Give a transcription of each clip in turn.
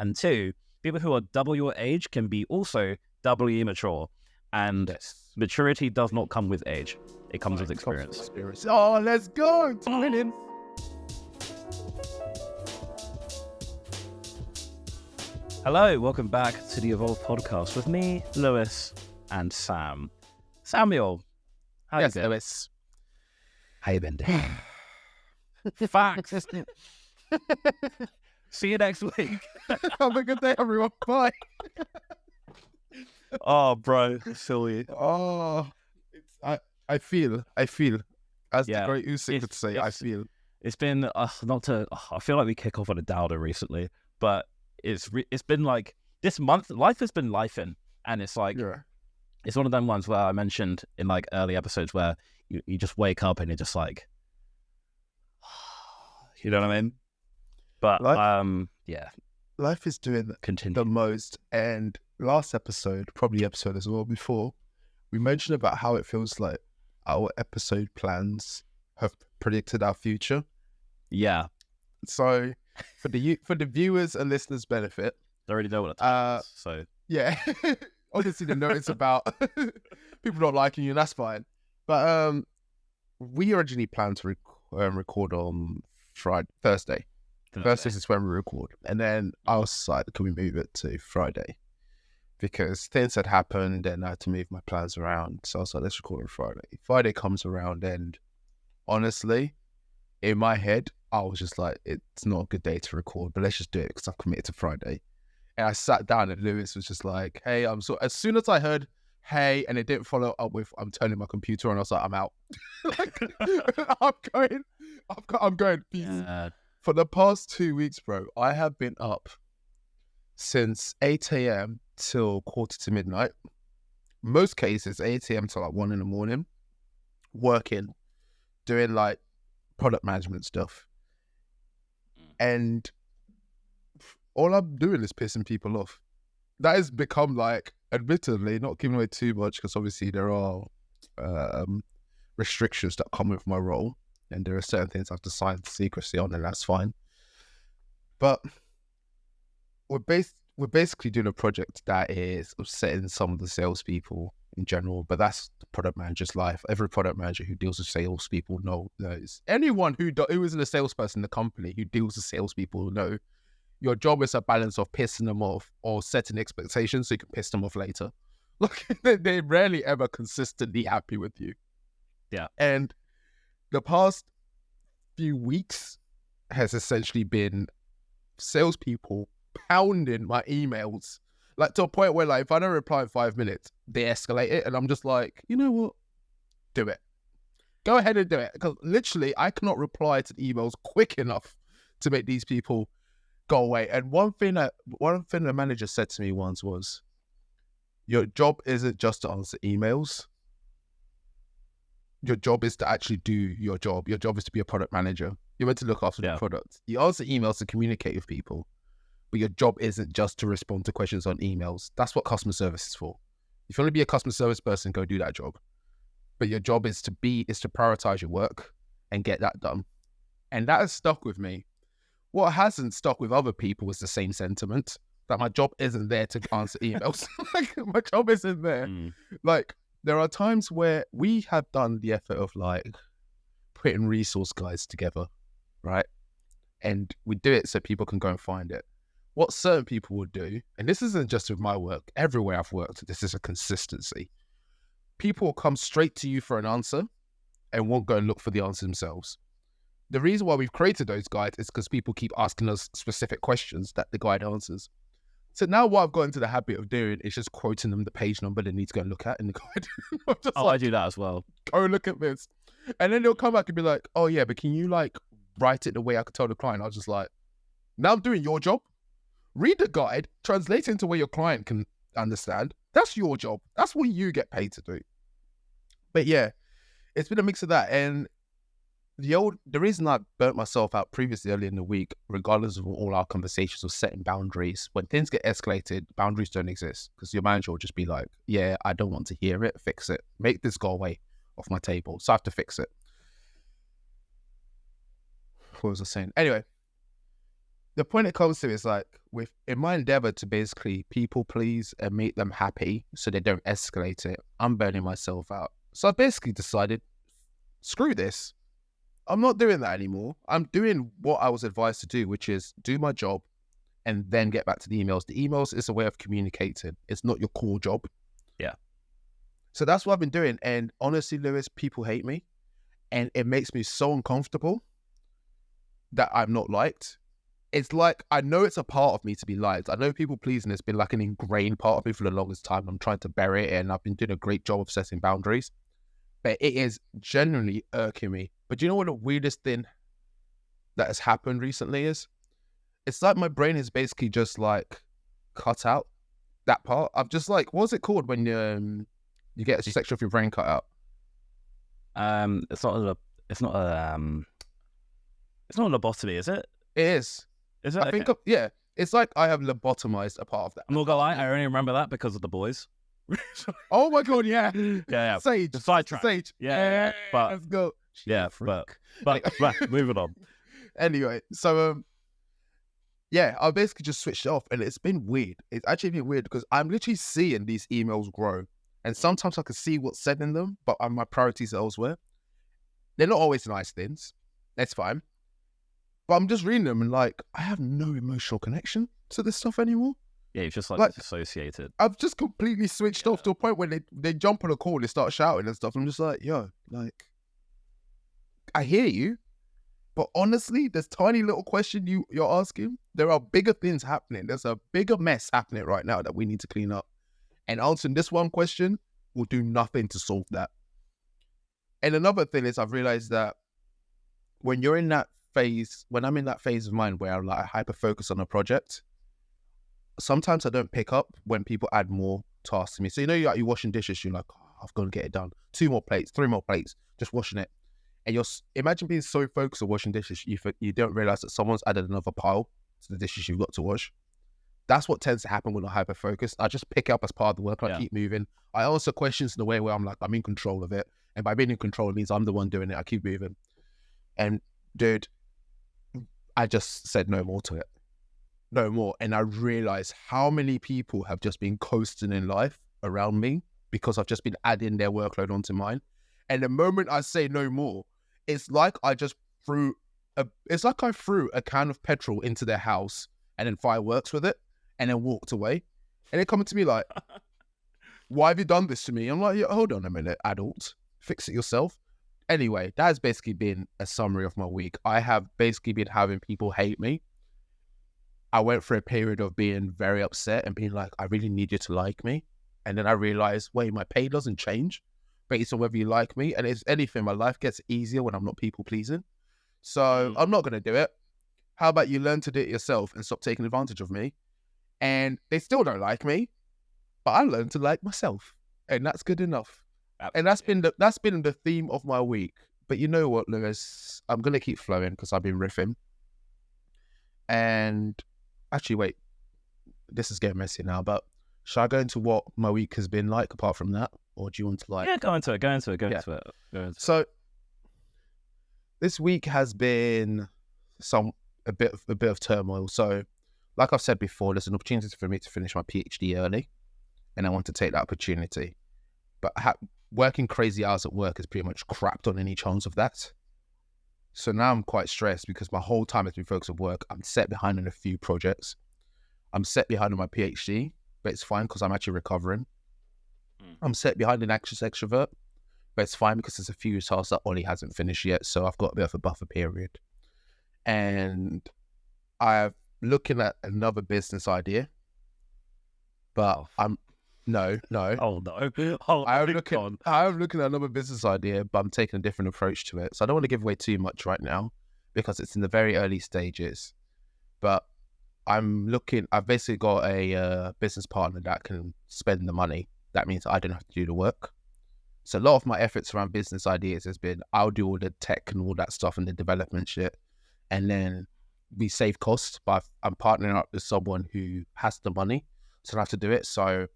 And two, people who are double your age can be also doubly immature. And maturity does not come with age. It comes with experience. Oh, let's go. Winning. Hello, welcome back to the Evolve podcast with me, Lewis, and Sam. Samuel, how you been? Lewis. How you been doing? Facts. See you next week. Have a good day, everyone. Bye. Oh, bro, I feel you. Oh, I feel. As the great Usyk would say, I feel. It's been I feel like we kick off on a downer recently, but it's been like this month. Life has been lifing, and it's like it's one of them ones where I mentioned in like early episodes where you just wake up and you're just like, you know what I mean? But life is doing the most. And last episode, probably episode as well before, we mentioned about how it feels like our episode plans have predicted our future. Yeah. So for the viewers and listeners' benefit, they already know what it is. So yeah, obviously the notice about people not liking you, that's fine. But we originally planned to record on Thursday. Thursday is when we record, and then I was like, "Can we move it to Friday?" Because things had happened, and I had to move my plans around. So I was like, "Let's record on Friday." Friday comes around, and honestly, in my head, I was just like, "It's not a good day to record, but let's just do it because I've committed to Friday." And I sat down, and Lewis was just like, "Hey, I'm so." As soon as I heard "Hey," and it didn't follow up with "I'm turning my computer on," I was like, "I'm out." I'm going. Peace. Yeah. For the past 2 weeks, bro, I have been up since 8 a.m. till quarter to midnight. Most cases, 8 a.m. till like 1 in the morning, working, doing like product management stuff. And all I'm doing is pissing people off. That has become like, admittedly, not giving away too much because obviously there are restrictions that come with my role. And there are certain things I have to sign secrecy on, and that's fine. But we're basically doing a project that is upsetting some of the salespeople in general, but that's the product manager's life. Every product manager who deals with salespeople knows. Anyone who isn't a salesperson in the company who deals with salespeople know your job is a balance of pissing them off or setting expectations so you can piss them off later. Look, they're rarely ever consistently happy with you. Yeah. And the past few weeks has essentially been salespeople pounding my emails, like to a point where, like, if I don't reply in 5 minutes, they escalate it, and I'm just like, you know what? Do it. Go ahead and do it, because literally I cannot reply to the emails quick enough to make these people go away. And one thing the manager said to me once was, "Your job isn't just to answer emails. Your job is to actually do your job. Your job is to be a product manager. You're meant to look after the product. You answer emails to communicate with people, but your job isn't just to respond to questions on emails. That's what customer service is for. If you want to be a customer service person, go do that job. But your job is to prioritize your work and get that done." And that has stuck with me. What hasn't stuck with other people is the same sentiment, that my job isn't there to answer emails. Like, my job isn't there. Like, there are times where we have done the effort of like putting resource guides together, right? And we do it so people can go and find it. What certain people will do, and this isn't just with my work, everywhere I've worked, this is a consistency. People will come straight to you for an answer and won't go and look for the answer themselves. The reason why we've created those guides is because people keep asking us specific questions that the guide answers. So now what I've got into the habit of doing is just quoting them the page number they need to go and look at in the guide. I do that as well. Go look at this. And then they'll come back and be like, "Oh yeah, but can you like write it the way I could tell the client?" I was just like, now I'm doing your job. Read the guide, translate it into where your client can understand. That's your job. That's what you get paid to do. But yeah, it's been a mix of that. And the reason I burnt myself out previously earlier in the week, regardless of all our conversations, was setting boundaries. When things get escalated, boundaries don't exist, because your manager will just be like, "Yeah, I don't want to hear it. Fix it. Make this go away off my table." So I have to fix it. What was I saying? Anyway, the point it comes to is like, in my endeavor to basically people please and make them happy so they don't escalate it, I'm burning myself out. So I basically decided, screw this. I'm not doing that anymore. I'm doing what I was advised to do, which is do my job and then get back to the emails. The emails is a way of communicating. It's not your core job. Yeah. So that's what I've been doing. And honestly, Lewis, people hate me. And it makes me so uncomfortable that I'm not liked. It's like, I know it's a part of me to be liked. I know people pleasing has been like an ingrained part of me for the longest time. I'm trying to bury it, and I've been doing a great job of setting boundaries. But it is genuinely irking me. But do you know what the weirdest thing that has happened recently is? It's like my brain is basically just like cut out that part. I'm just like, what's it called when you get a section of your brain cut out? It's not a lobotomy, is it? It is. Is it? I think, yeah. It's like I have lobotomized a part of that. I'm not gonna lie, I only remember that because of The Boys. Oh my god, yeah. Yeah. Sage. Sidetrack. Sage. Yeah. But let's go. Yeah, but moving on. Anyway, so yeah, I basically just switched it off, and it's been weird. It's actually been weird because I'm literally seeing these emails grow, and sometimes I can see what's said in them, but my priorities are elsewhere. They're not always nice things. That's fine. But I'm just reading them and like, I have no emotional connection to this stuff anymore. Yeah, you're just like disassociated. I've just completely switched off to a point where they jump on a call, they start shouting and stuff. I'm just like, yo, like, I hear you, but honestly, this tiny little question you're asking, there are bigger things happening. There's a bigger mess happening right now that we need to clean up. And answering this one question will do nothing to solve that. And another thing is, I've realized that when I'm in that phase of mind where I'm like hyper focused on a project, sometimes I don't pick up when people add more tasks to me. So you're washing dishes, you're like, oh, I've got to get it done. 2 more plates, 3 more plates, just washing it. And imagine being so focused on washing dishes, you don't realize that someone's added another pile to the dishes you've got to wash. That's what tends to happen when I'm hyper focused. I just pick up as part of the work. I keep moving. I answer questions in a way where I'm like, I'm in control of it. And by being in control, it means I'm the one doing it. I keep moving. And dude, I just said no more to it. No more. And I realized how many people have just been coasting in life around me because I've just been adding their workload onto mine. And the moment I say no more, it's like I threw a can of petrol into their house and then fireworks with it and then walked away. And they come to me like, why have you done this to me? I'm like, yeah, hold on a minute, adult. Fix it yourself. Anyway, that has basically been a summary of my week. I have basically been having people hate me. I went through a period of being very upset and being like, I really need you to like me. And then I realized, wait, my pay doesn't change based on whether you like me. And if anything, my life gets easier when I'm not people pleasing. So I'm not going to do it. How about you learn to do it yourself and stop taking advantage of me? And they still don't like me, but I learned to like myself. And that's good enough. Absolutely. And that's been the theme of my week. But you know what, Lewis? I'm going to keep flowing because I've been riffing. And actually, wait, this is getting messy now, but should I go into what my week has been like apart from that? Or do you want to like... Yeah, go into it. So this week has been a bit of turmoil. So like I've said before, there's an opportunity for me to finish my PhD early, and I want to take that opportunity. But working crazy hours at work has pretty much crapped on any chance of that. So now I'm quite stressed because my whole time has been focused on work. I'm set behind on a few projects. I'm set behind on my PhD, but it's fine because I'm actually recovering. I'm set behind an anxious extrovert, but it's fine because there's a few tasks that Ollie hasn't finished yet. So I've got a bit of a buffer period. And I'm looking at another business idea, but No. Oh, no. I'm looking at another business idea, but I'm taking a different approach to it. So I don't want to give away too much right now because it's in the very early stages. But I've basically got a business partner that can spend the money. That means I don't have to do the work. So a lot of my efforts around business ideas has been, I'll do all the tech and all that stuff and the development shit. And then we save costs, but I'm partnering up with someone who has the money. So I have to do it. So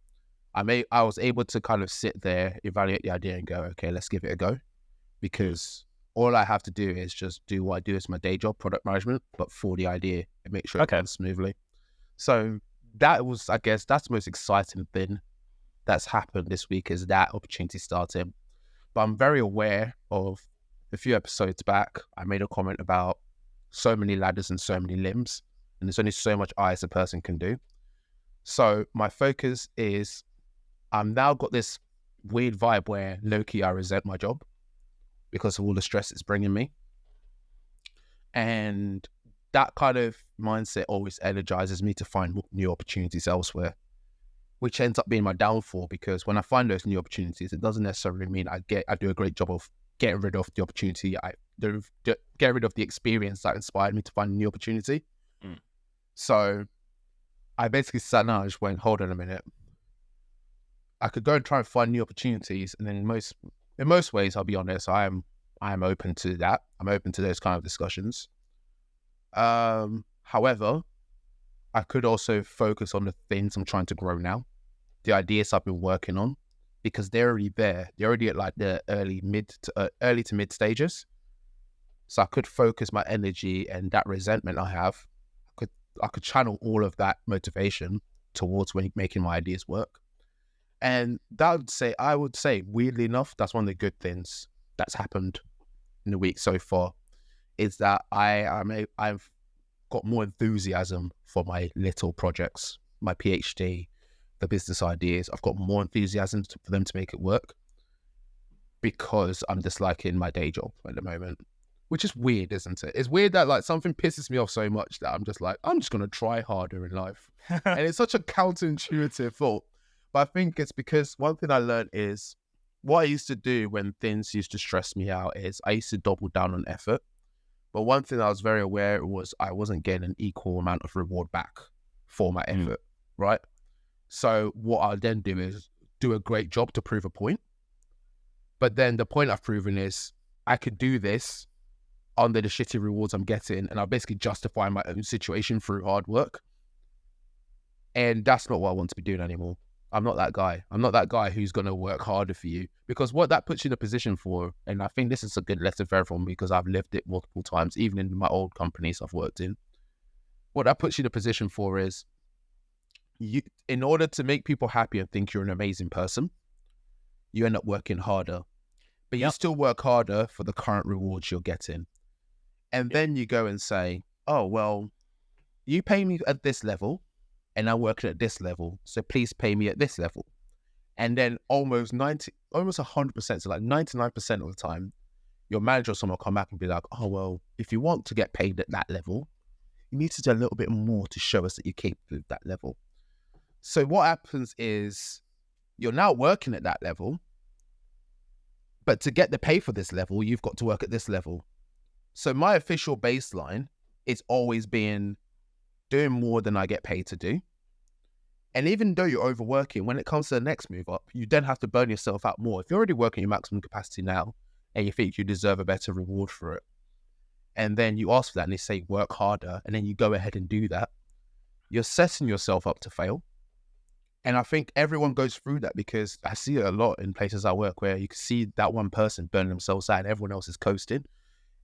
I was able to kind of sit there, evaluate the idea and go, okay, let's give it a go. Because all I have to do is just do what I do as my day job, product management, but for the idea and make sure it runs smoothly. So that was, I guess, that's the most exciting thing that's happened this week, is that opportunity starting. But I'm very aware of a few episodes back, I made a comment about so many ladders and so many limbs, and there's only so much I as a person can do. So my focus is, I'm now got this weird vibe where low-key I resent my job because of all the stress it's bringing me. And that kind of mindset always energizes me to find new opportunities elsewhere, which ends up being my downfall, because when I find those new opportunities, it doesn't necessarily mean I do a great job of getting rid of the opportunity. Get rid of the experience that inspired me to find a new opportunity. So I basically sat down and just went, hold on a minute. I could go and try and find new opportunities, and then in most ways, I'll be honest, I am open to that. I'm open to those kind of discussions. However, I could also focus on the things I'm trying to grow now, the ideas I've been working on, because they're already there. They're already at like the early to mid stages. So I could focus my energy and that resentment I have. I could channel all of that motivation towards making my ideas work. And I would say, weirdly enough, that's one of the good things that's happened in the week so far, is that I've got more enthusiasm for my little projects, my PhD, the business ideas. I've got more enthusiasm for them to make it work, because I'm disliking my day job at the moment, which is weird, isn't it? It's weird that like something pisses me off so much that I'm just like, I'm just going to try harder in life. And it's such a counterintuitive thought. But I think it's because one thing I learned is, what I used to do when things used to stress me out is I used to double down on effort. But one thing I was very aware was I wasn't getting an equal amount of reward back for my effort, right? So what I'll then do is do a great job to prove a point. But then the point I've proven is I could do this under the shitty rewards I'm getting, and I'll basically justify my own situation through hard work. And that's not what I want to be doing anymore. I'm not that guy. I'm not that guy who's going to work harder for you, because what that puts you in a position for, and I think this is a good lesson for everyone because I've lived it multiple times, even in my old companies I've worked in. What that puts you in a position for is, in order to make people happy and think you're an amazing person, you end up working harder. But you still work harder for the current rewards you're getting. And then you go and say, oh, well, you pay me at this level, and I'm working at this level, so please pay me at this level. And then almost 100%, so like 99% of the time, your manager or someone will come back and be like, oh, well, if you want to get paid at that level, you need to do a little bit more to show us that you're capable of that level. So what happens is, you're now working at that level, but to get the pay for this level, you've got to work at this level. So my official baseline is always being doing more than I get paid to do. And even though you're overworking, when it comes to the next move up, you then have to burn yourself out more. If you're already working your maximum capacity now, and you think you deserve a better reward for it, and then you ask for that and they say work harder, and then you go ahead and do that, you're setting yourself up to fail. And I think everyone goes through that, because I see it a lot in places I work where you can see that one person burning themselves out and everyone else is coasting.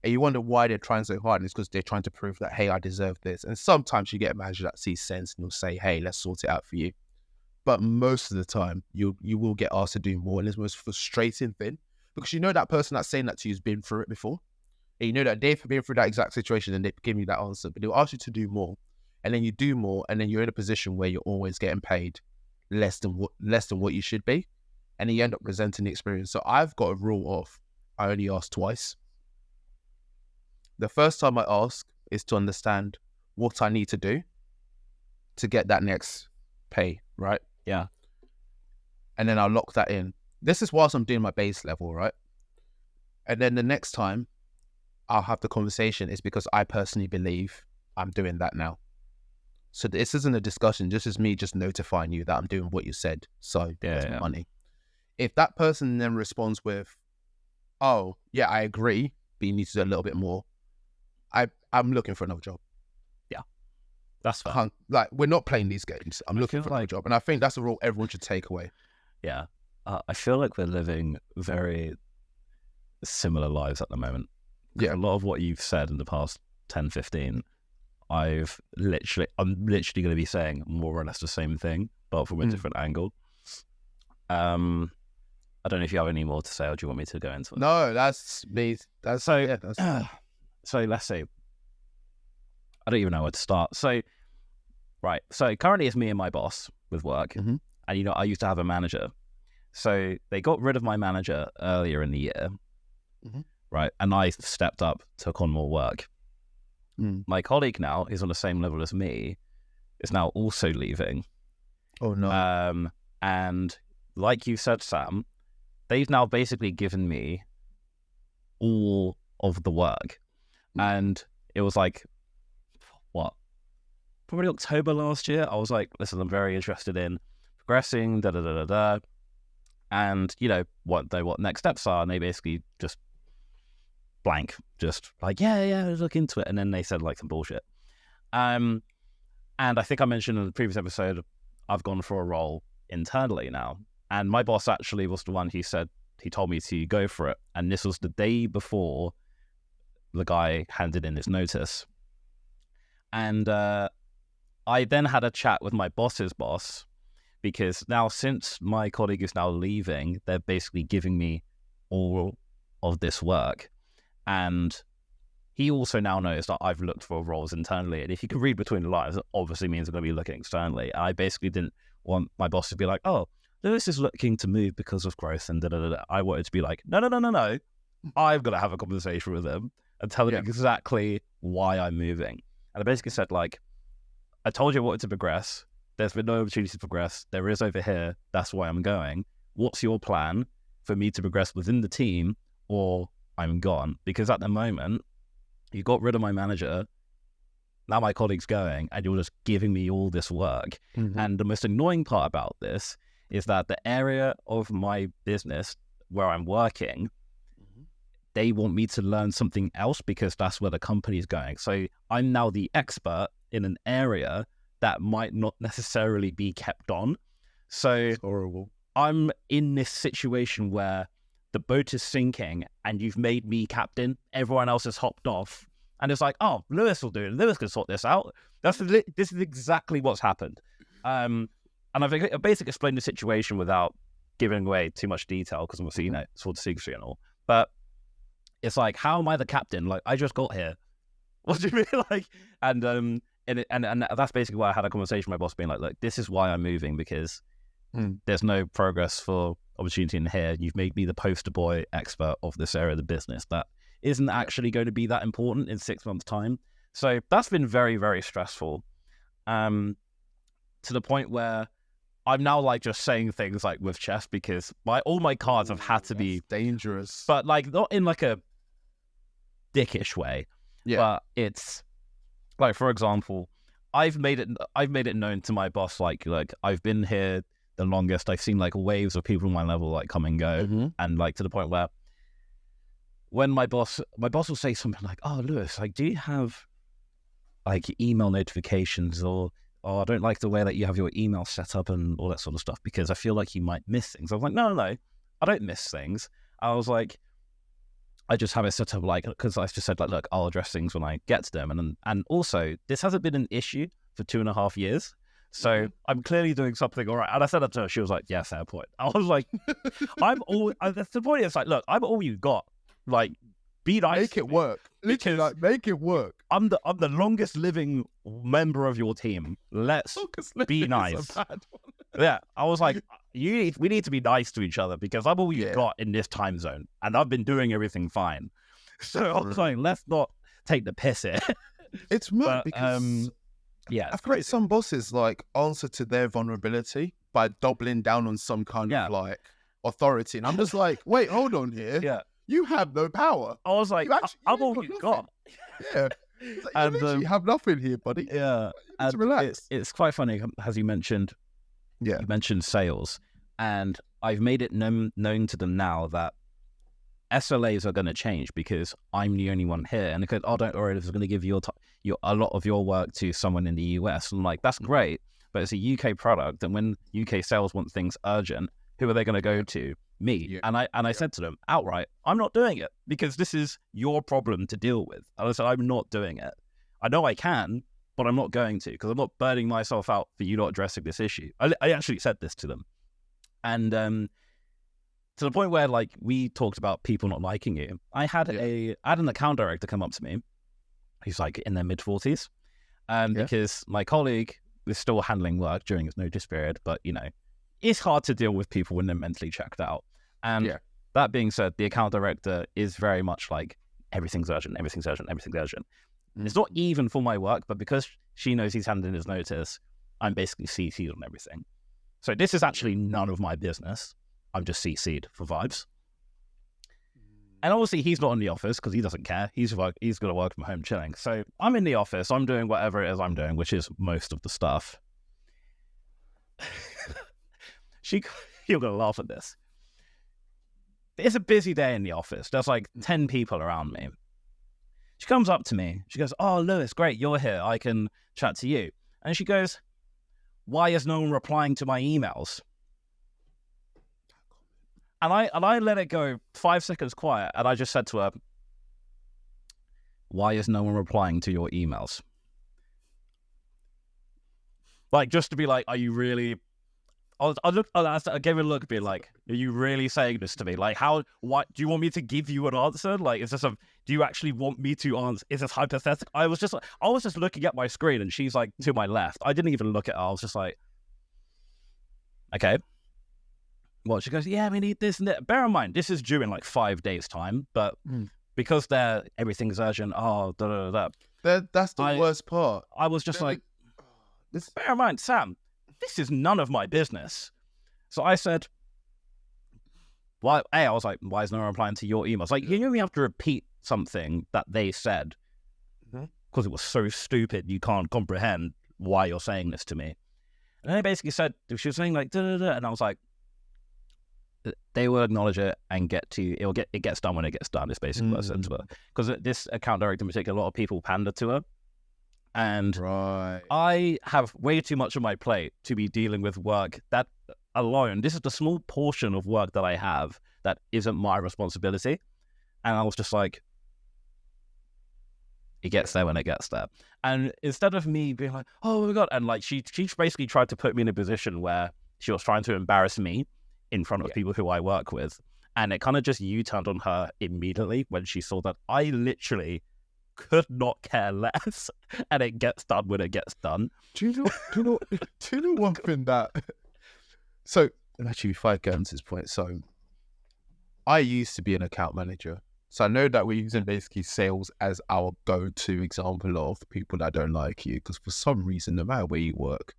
And you wonder why they're trying so hard, and it's because they're trying to prove that, hey, I deserve this. And sometimes you get a manager that sees sense and will say, hey, let's sort it out for you. But most of the time, you will get asked to do more. And it's the most frustrating thing, because you know that person that's saying that to you has been through it before. And you know that they've been through that exact situation and they've given you that answer. But they'll ask you to do more. And then you do more. And then you're in a position where you're always getting paid less than what you should be. And then you end up resenting the experience. So I've got a rule of, I only ask twice. The first time I ask is to understand what I need to do to get that next pay, right? Yeah. And then I'll lock that in. This is whilst I'm doing my base level, right? And then the next time I'll have the conversation is because I personally believe I'm doing that now. So this isn't a discussion. This is me just notifying you that I'm doing what you said. So there's my money. If that person then responds with, oh, yeah, I agree, but you need to do a little bit more, I'm looking for another job. Yeah, that's fine. Like, we're not playing these games. I'm looking for another job. And I think that's a rule everyone should take away. Yeah. I feel like we're living very similar lives at the moment. Yeah. A lot of what you've said in the past 10, 15, I'm literally going to be saying more or less the same thing, but from a different angle. I don't know if you have any more to say, or do you want me to go into it? No, that's me. So let's say, I don't even know where to start. So currently it's me and my boss with work. And, I used to have a manager. So they got rid of my manager earlier in the year, right? And I stepped up, took on more work. My colleague now is on the same level as me, is now also leaving. Oh, no. And like you said, Sam, they've now basically given me all of the work. And it was like, what? Probably October last year. I was like, listen, I'm very interested in progressing, and what next steps are, and they basically just blank, just like, yeah, look into it. And then they said like some bullshit. And I think I mentioned in the previous episode, I've gone for a role internally now. And my boss actually was the one who told me to go for it. And this was the day before the guy handed in his notice. And I then had a chat with my boss's boss, because now, since my colleague is now leaving, they're basically giving me all of this work. And he also now knows that I've looked for roles internally. And if you can read between the lines, it obviously means I'm going to be looking externally. I basically didn't want my boss to be like, oh, Lewis is looking to move because of growth and I wanted to be like, no. I've got to have a conversation with him and tell him exactly why I'm moving. And I basically said, like, I told you I wanted to progress. There's been no opportunity to progress. There is over here. That's why I'm going. What's your plan for me to progress within the team, or I'm gone? Because at the moment, you got rid of my manager. Now my colleague's going, and you're just giving me all this work. And the most annoying part about this is that the area of my business where I'm working, they want me to learn something else because that's where the company is going. So I'm now the expert in an area that might not necessarily be kept on. So it's horrible. I'm in this situation where the boat is sinking and you've made me captain. Everyone else has hopped off. And it's like, oh, Lewis will do it. Lewis can sort this out. This is exactly what's happened. And I've basically explained the situation without giving away too much detail, because obviously, it's sort of secrecy and all. But it's like, how am I the captain? Like, I just got here. What do you mean? Like, and that's basically why I had a conversation with my boss, being like, look, this is why I'm moving, because there's no progress for opportunity in here. You've made me the poster boy expert of this area of the business that isn't actually going to be that important in 6 months' time. So that's been very, very stressful. To the point where I'm now like just saying things like with chess, because all my cards have had to be dangerous, but like not in like a dickish way. Yeah. But it's like, for example, I've made it known to my boss, like I've been here the longest. I've seen like waves of people on my level like come and go, and like to the point where when my boss will say something like, "Oh, Lewis, like, do you have like email notifications, or oh, I don't like the way that you have your email set up and all that sort of stuff, because I feel like you might miss things." I was like, no, I don't miss things. I was like, I just have it set up like, because I just said like, look, I'll address things when I get to them. And also, this hasn't been an issue for 2.5 years. So I'm clearly doing something all right. And I said that to her. She was like, yeah, fair point. I was like, that's the point. It's like, look, I'm all you got. Like, be nice. Make it work. Literally, like, make it work. I'm the longest living member of your team. Let's be nice. Yeah, I was like, we need to be nice to each other, because I'm all you got in this time zone, and I've been doing everything fine. So I was like, let's not take the piss here. It's mad because I feel like some bosses like answer to their vulnerability by doubling down on some kind of like authority, and I'm just like, wait, hold on here. Yeah. You have no power. I was like, I'm all you got. Yeah. Like, you have nothing here, buddy. Yeah. And relax. It's quite funny, as you mentioned. Yeah. You mentioned sales. And I've made it known to them now that SLAs are going to change, because I'm the only one here. And they go, oh, don't worry, this is going to give a lot of your work to someone in the US. And I'm like, that's great, but it's a UK product. And when UK sales want things urgent, who are they going to go to? me. Yeah. And I said to them outright, I'm not doing it because this is your problem to deal with. And I said, I'm not doing it. I know I can, but I'm not going to, because I'm not burning myself out for you not addressing this issue. I actually said this to them. And to the point where, like, we talked about people not liking you. I had an account director come up to me. He's like in their mid-40s. Because my colleague was still handling work during his notice period, but, you know, it's hard to deal with people when they're mentally checked out. And that being said, the account director is very much like, everything's urgent, everything's urgent, everything's urgent. It's not even for my work, but because she knows he's handing his notice, I'm basically CC'd on everything. So this is actually none of my business. I'm just CC'd for vibes. And obviously he's not in the office because he doesn't care. He's going to work from home chilling. So I'm in the office. I'm doing whatever it is I'm doing, which is most of the stuff. You're going to laugh at this. It's a busy day in the office. There's like 10 people around me. She comes up to me. She goes, "Oh, Lewis, great, you're here. I can chat to you." And she goes, "Why is no one replying to my emails?" And I let it go 5 seconds quiet. And I just said to her, "Why is no one replying to your emails?" Like, just to be like, are you really... I gave her a look, being like, "Are you really saying this to me? Like, what do you want me to give you an answer? Like, is this do you actually want me to answer? Is this hypothetical?" I was just looking at my screen, and she's like to my left. I didn't even look at her. I was just like, okay. Well, she goes, "Yeah, we need this and that." Bear in mind, this is due in like 5 days' time, but because everything's urgent, That's the worst part. I was just like, bear in mind, Sam, this is none of my business. So I said, why? I was like, "Why is no one replying to your emails?" Like, you know, we have to repeat something that they said because it was so stupid. You can't comprehend why you're saying this to me. And then they basically said, she was saying like, da, da, da, and I was like, they will acknowledge it and it gets done when it gets done. It's basically what I said to her. Because this account director in particular, a lot of people pander to her. And I have way too much on my plate to be dealing with work that alone, this is the small portion of work that I have that isn't my responsibility. And I was just like, it gets there when it gets there. And instead of me being like, "Oh my God," and like she basically tried to put me in a position where she was trying to embarrass me in front of people who I work with. And it kind of just U-turned on her immediately when she saw that I literally could not care less, and it gets done when it gets done. Do you know one thing that... So, actually, before I get into this point, so I used to be an account manager. So I know that we're using basically sales as our go-to example of people that don't like you, because for some reason, no matter where you work,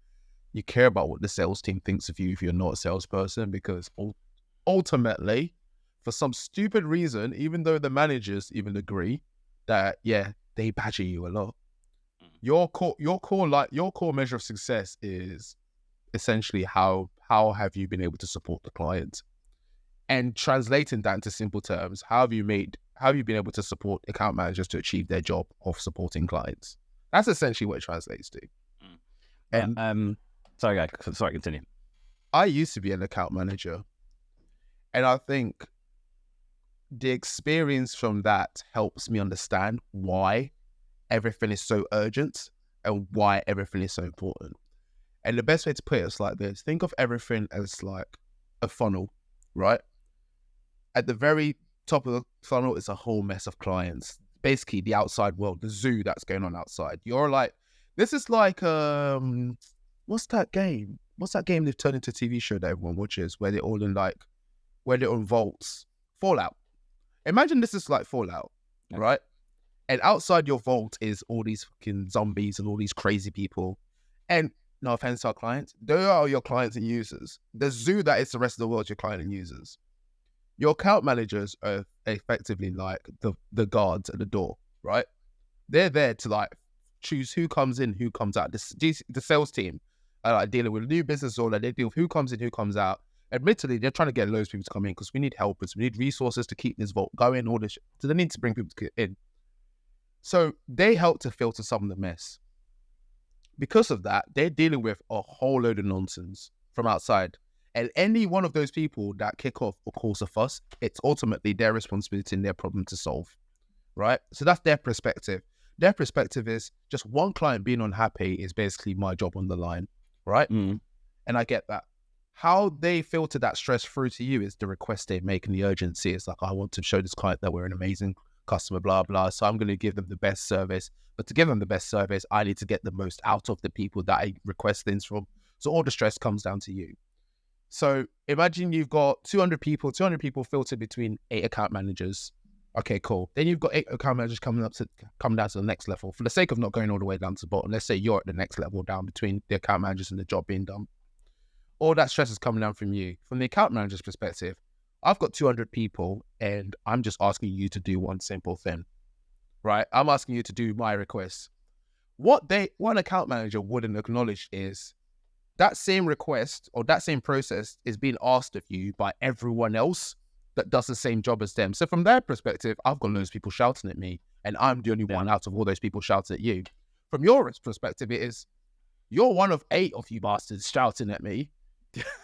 you care about what the sales team thinks of you if you're not a salesperson, because ultimately, for some stupid reason, even though the managers even agree that, they badger you a lot, your core measure of success is essentially how have you been able to support the client? And translating that into simple terms, how have you been able to support account managers to achieve their job of supporting clients? That's essentially what it translates to. And sorry, continue. I used to be an account manager, and I think the experience from that helps me understand why everything is so urgent and why everything is so important. And the best way to put it is like this: think of everything as like a funnel, right? At the very top of the funnel is a whole mess of clients, basically the outside world, the zoo that's going on outside. You're like, this is like, what's that game? What's that game they've turned into a TV show that everyone watches, where they're all in vaults? Fallout. Imagine this is like Fallout, right? And outside your vault is all these fucking zombies and all these crazy people. And no offense to our clients, they are your clients and users. The zoo that is the rest of the world, your client and users. Your account managers are effectively like the guards at the door, right? They're there to like choose who comes in, who comes out. The sales team are like dealing with a new business owner. They deal with who comes in, who comes out. Admittedly, they're trying to get loads of people to come in because we need helpers. We need resources to keep this vault going, all this shit. So they need to bring people to get in. So they help to filter some of the mess. Because of that, they're dealing with a whole load of nonsense from outside. And any one of those people that kick off or cause a fuss, it's ultimately their responsibility and their problem to solve, right? So that's their perspective. Their perspective is just one client being unhappy is basically my job on the line, right? And I get that. How they filter that stress through to you is the request they make and the urgency. It's like, I want to show this client that we're an amazing customer, blah, blah. So I'm going to give them the best service. But to give them the best service, I need to get the most out of the people that I request things from. So all the stress comes down to you. So imagine you've got 200 people filtered between 8 account managers. Okay, cool. Then you've got 8 account managers coming down to the next level. For the sake of not going all the way down to the bottom, let's say you're at the next level down between the account managers and the job being done. All that stress is coming down from you. From the account manager's perspective, I've got 200 people and I'm just asking you to do one simple thing, right? I'm asking you to do my request. What one account manager wouldn't acknowledge is that same request or that same process is being asked of you by everyone else that does the same job as them. So from their perspective, I've got loads of people shouting at me and I'm the only one out of all those people shouting at you. From your perspective, it is, you're one of 8 of you bastards shouting at me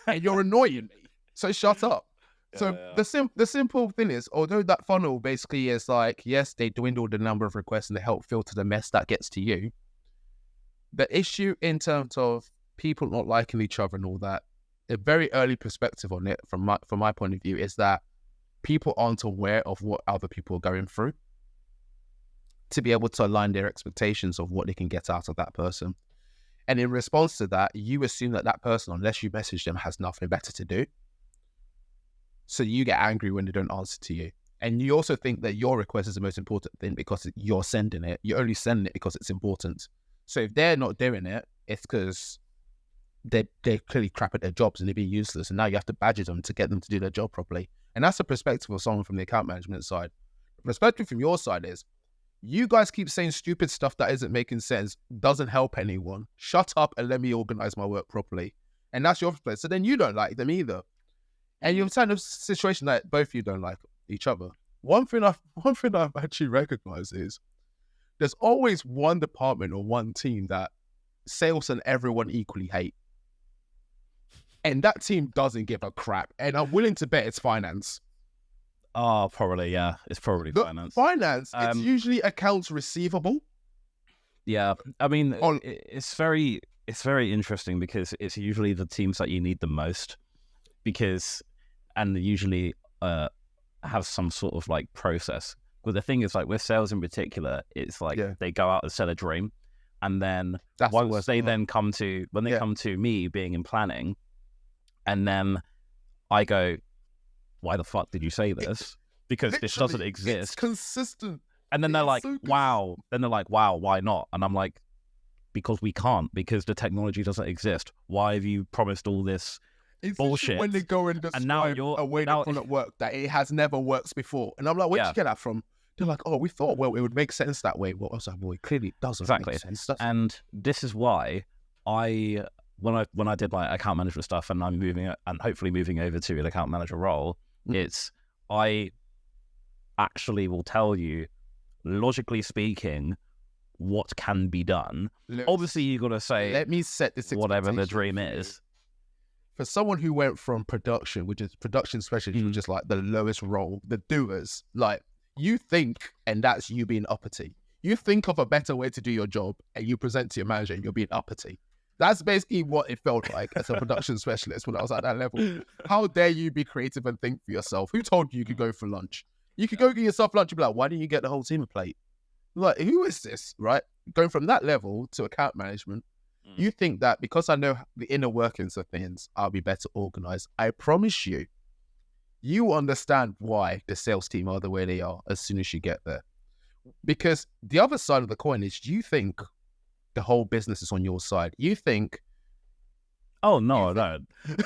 and you're annoying me. So shut up. The simple thing is, although that funnel basically is like, yes, they dwindle the number of requests and they help filter the mess that gets to you. The issue in terms of people not liking each other and all that, a very early perspective on it from my point of view is that people aren't aware of what other people are going through to be able to align their expectations of what they can get out of that person. And in response to that, you assume that that person, unless you message them, has nothing better to do. So you get angry when they don't answer to you. And you also think that your request is the most important thing because you're sending it. You're only sending it because it's important. So if they're not doing it, it's because they're clearly crap at their jobs and they're being useless. And now you have to badger them to get them to do their job properly. And that's the perspective of someone from the account management side. The perspective from your side is, you guys keep saying stupid stuff that isn't making sense, doesn't help anyone. Shut up and let me organize my work properly. And that's your place. So then you don't like them either. And you're in a situation that both of you don't like each other. One thing I've actually recognized is there's always one department or one team that sales and everyone equally hate. And that team doesn't give a crap. And I'm willing to bet it's finance. Oh, probably, yeah. It's probably finance. Finance, it's usually accounts receivable. Yeah. I mean, it's very interesting because it's usually the teams that you need the most and they usually have some sort of like process. But the thing is, like with sales in particular, it's like they go out and sell a dream. And then then come to me being in planning, and then I go, why the fuck did you say this? Because this doesn't exist. It's consistent. And then they're like, wow. Then they're like, wow, why not? And I'm like, because we can't, because the technology doesn't exist. Why have you promised all this bullshit? When they go and describe a way that product work that it has never worked before. And I'm like, where'd you get that from? They're like, oh, we thought, well, it would make sense that way. Well, I was like, well, it clearly doesn't make sense. And this is why when I did my account management stuff and I'm hopefully moving over to an account manager role, I actually will tell you, logically speaking, what can be done. Obviously, you got to say, let me set this whatever the dream is. For someone who went from production, which is production specialist, which is like the lowest role, the doers, like you think, and that's you being uppity. You think of a better way to do your job and you present to your manager and you're being uppity. That's basically what it felt like as a production specialist when I was at that level. How dare you be creative and think for yourself? Who told you could go for lunch? You could go get yourself lunch and be like, why didn't you get the whole team a plate? Like, who is this, right? Going from that level to account management, you think that because I know the inner workings of things, I'll be better organized. I promise you, you understand why the sales team are the way they are as soon as you get there. Because the other side of the coin is you think the whole business is on your side. You think... Oh, no, no.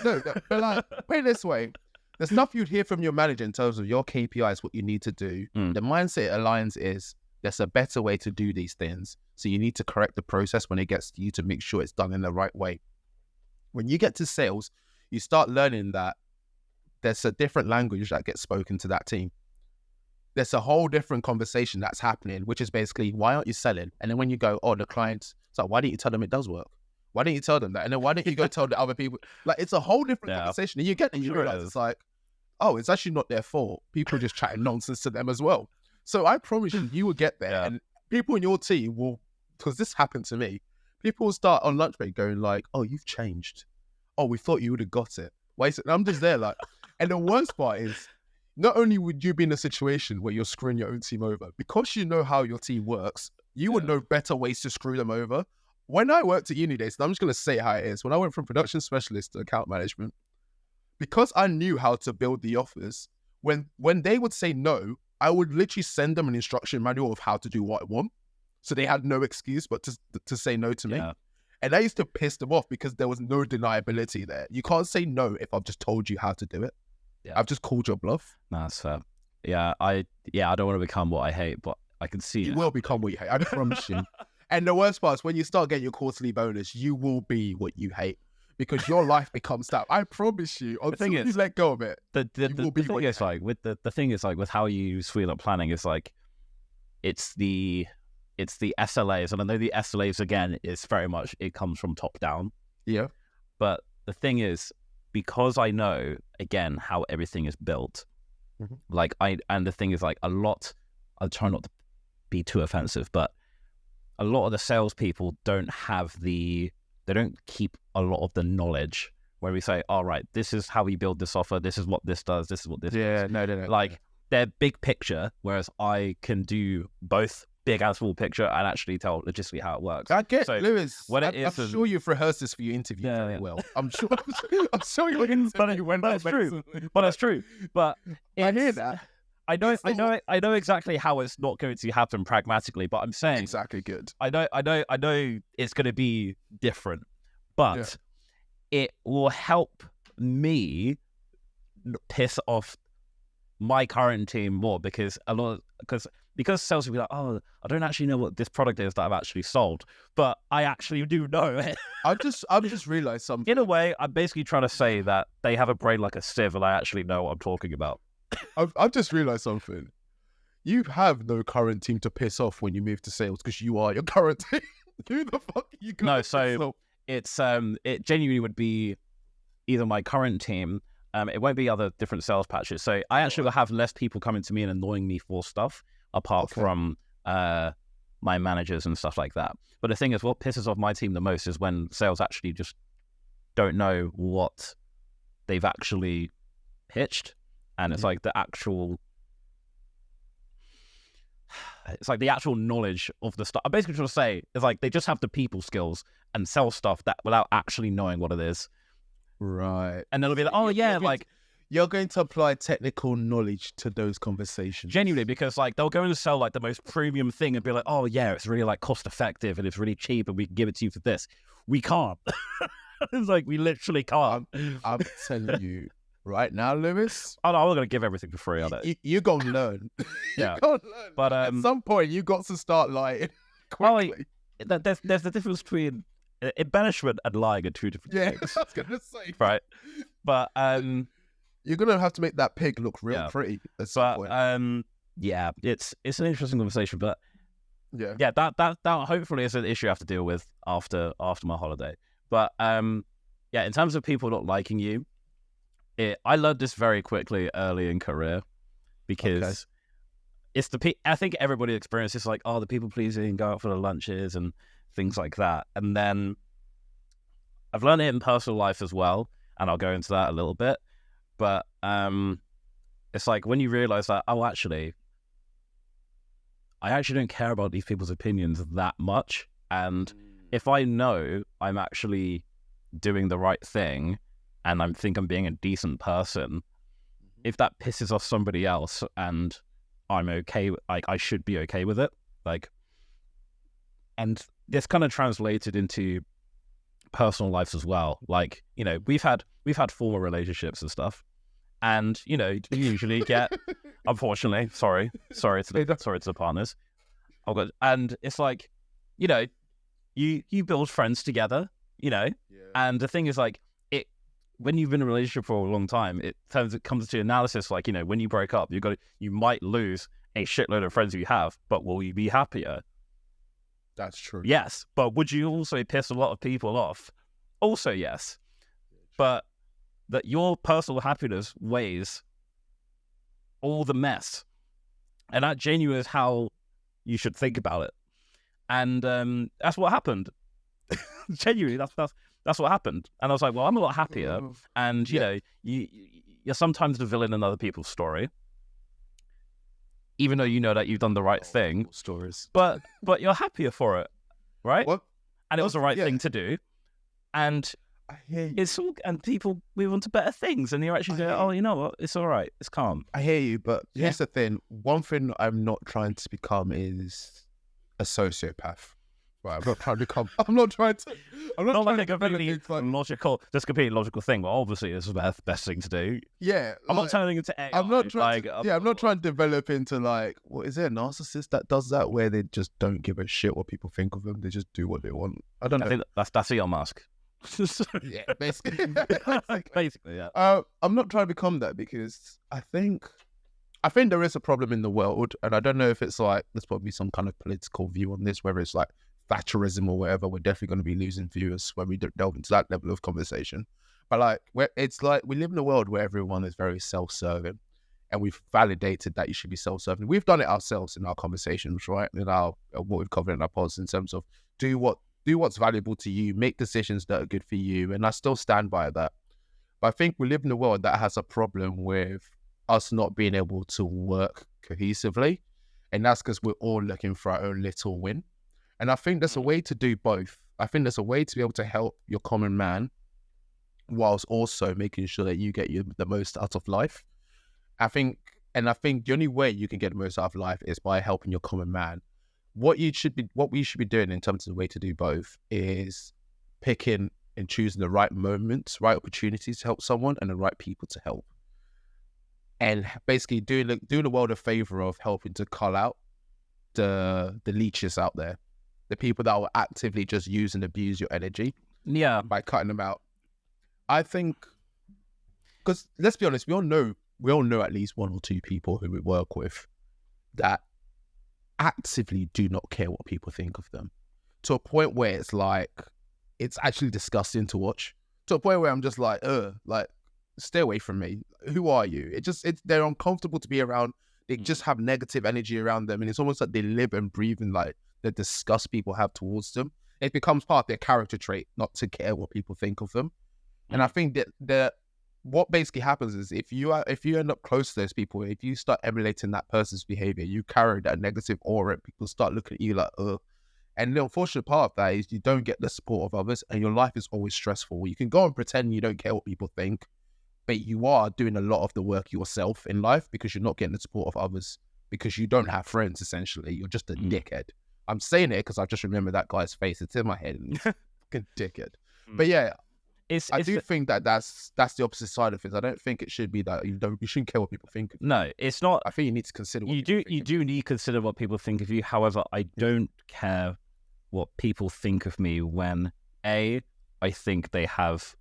No, but like, put it this way. The stuff you'd hear from your manager in terms of your KPIs, what you need to do, the mindset aligns is there's a better way to do these things. So you need to correct the process when it gets to you to make sure it's done in the right way. When you get to sales, you start learning that there's a different language that gets spoken to that team. There's a whole different conversation that's happening, which is basically, why aren't you selling? And then when you go, oh, the client, so why didn't you tell them it does work? Why don't you tell them that? And then why don't you go tell the other people? Like, it's a whole different conversation. And you get it, you realize it's like, oh, it's actually not their fault. People are just chatting nonsense to them as well. So I promise you will get there. And people in your team will, because this happened to me, people will start on lunch break going like, oh, you've changed. Oh, we thought you would have got it. Wait, and I'm just there like, and the worst part is, not only would you be in a situation where you're screwing your own team over, because you know how your team works, you would know better ways to screw them over. When I worked at uni days, and I'm just going to say how it is, when I went from production specialist to account management, because I knew how to build the offers, when they would say no, I would literally send them an instruction manual of how to do what I want. So they had no excuse but to say no to me. Yeah. And that used to piss them off because there was no deniability there. You can't say no if I've just told you how to do it. Yeah. I've just called your bluff. No, that's fair. I don't want to become what I hate, but I can see you will become what you hate. I promise you. And the worst part is when you start getting your quarterly bonus, you will be what you hate because your life becomes that. I promise you. The thing is, you let go of it. The thing is like with the thing is like with how you sweep up planning is like it's the SLAs, and I know the SLAs again is very much it comes from top down. Yeah. But the thing is, because I know again how everything is built, and the thing is like I'll try not to be too offensive, but a lot of the salespeople don't keep a lot of the knowledge where we say, all right, this is how we build this offer, this is what this does, this is what this does. No. Like they're big picture, whereas I can do both big and small picture and actually tell logistically how it works. I get Lewis. I'm sure you've rehearsed this for your interview very well. I'm sure you're interview went but it's true. But that's true. But I hear that. I know exactly how it's not going to happen pragmatically, but I'm saying exactly good. I know it's going to be different, but it will help me piss off my current team more because sales will be like, oh, I don't actually know what this product is that I've actually sold, but I actually do know it. I've just realized something. In a way, I'm basically trying to say that they have a brain like a sieve, and I actually know what I'm talking about. I've just realized something. You have no current team to piss off when you move to sales because you are your current team. Who the fuck are you going No, so it genuinely would be either my current team. It won't be other different sales patches. So I actually will have less people coming to me and annoying me for stuff apart from my managers and stuff like that. But the thing is, what pisses off my team the most is when sales actually just don't know what they've actually pitched. And it's like the actual knowledge of the stuff. I'm basically trying to say is like they just have the people skills and sell stuff that without actually knowing what it is. Right. And they'll be like, oh yeah, like you're going to apply technical knowledge to those conversations. Genuinely, because like they'll go and sell like the most premium thing and be like, oh yeah, it's really like cost effective and it's really cheap and we can give it to you for this. We can't. It's like we literally can't. I'm telling you. Right now, Lewis. Oh no, I'm not going to give everything for free on it. You're going to learn. Yeah. You're going to learn. But at some point, you got to start lying quickly. Well, there's the difference between embellishment and lying are two different things. I was going to say. Right. But you're going to have to make that pig look real pretty at some point. Yeah, it's an interesting conversation, but yeah, that hopefully is an issue I have to deal with after my holiday. But in terms of people not liking you, I learned this very quickly early in career because it's I think everybody experiences like, oh, the people pleasing, go out for the lunches and things like that. And then I've learned it in personal life as well, and I'll go into that a little bit. But it's like when you realize that, oh, actually, I actually don't care about these people's opinions that much. And if I know I'm actually doing the right thing, and I think I'm being a decent person, if that pisses off somebody else and I'm okay, like I should be okay with it. Like, and this kind of translated into personal lives as well. Like, you know, we've had former relationships and stuff, and you know, you usually get, unfortunately, sorry to the partners. Oh God, and it's like, you know, you build friends together, you know, and the thing is like, when you've been in a relationship for a long time, it comes to analysis like, you know, when you break up, you might lose a shitload of friends you have, but will you be happier? That's true. Yes. But would you also piss a lot of people off? Also, yes. But that your personal happiness weighs all the mess. And that genuinely is how you should think about it. And that's what happened. Genuinely, that's what happened. And I was like, well, I'm a lot happier. And, you know, you're sometimes the villain in other people's story, even though you know that you've done the right thing. Stories. But you're happier for it, right? What? And it was the right thing to do. And I hear you. it's all, and people move on to better things. And you're actually going, oh, you know what? It's all right. It's calm. I hear you, but here's the thing. One thing I'm not trying to become is a sociopath. Right, I'm not trying to become. I'm not trying to. I'm not trying like a completely logical. That's a completely logical thing, but obviously this is the best thing to do. Yeah, I'm not turning into AI. I'm not trying. I'm not trying to develop into like, what is it? A narcissist that does that, where they just don't give a shit what people think of them. They just do what they want. I don't know. I think that's Elon Musk. Yeah, basically. Basically, yeah. I'm not trying to become that because I think there is a problem in the world, and I don't know if it's like there's probably some kind of political view on this, whether it's like Thatcherism or whatever. We're definitely going to be losing viewers when we delve into that level of conversation. But like, it's like we live in a world where everyone is very self-serving, and we've validated that you should be self-serving. We've done it ourselves in our conversations, right? In our what we've covered in our pods, in terms of do what's valuable to you, make decisions that are good for you, and I still stand by that. But I think we live in a world that has a problem with us not being able to work cohesively, and that's because we're all looking for our own little win. And I think there's a way to do both. I think there's a way to be able to help your common man whilst also making sure that you get the most out of life. I think the only way you can get the most out of life is by helping your common man. What we should be doing in terms of the way to do both is picking and choosing the right moments, right opportunities to help someone, and the right people to help. And basically doing the world a favor of helping to call out the leeches out there. The people that will actively just use and abuse your energy, by cutting them out. I think, because let's be honest, we all know at least one or two people who we work with that actively do not care what people think of them, to a point where it's like it's actually disgusting to watch. To a point where I'm just like, stay away from me. Who are you? They're uncomfortable to be around. They just have negative energy around them, and it's almost like they live and breathe in like the disgust people have towards them. It becomes part of their character trait not to care what people think of them. And I think that what basically happens is if you end up close to those people, if you start emulating that person's behavior, you carry that negative aura. People start looking at you like, ugh. And the unfortunate part of that is you don't get the support of others, and your life is always stressful. You can go and pretend you don't care what people think, but you are doing a lot of the work yourself in life because you're not getting the support of others, because you don't have friends, essentially. You're just a dickhead. I'm saying it because I just remember that guy's face. It's in my head. Fucking dickhead. But yeah, I do think that's the opposite side of things. I don't think it should be that you shouldn't care what people think of you. No, it's not. I think you need to consider what you do need to consider what people think of you. However, I don't care what people think of me when I think they have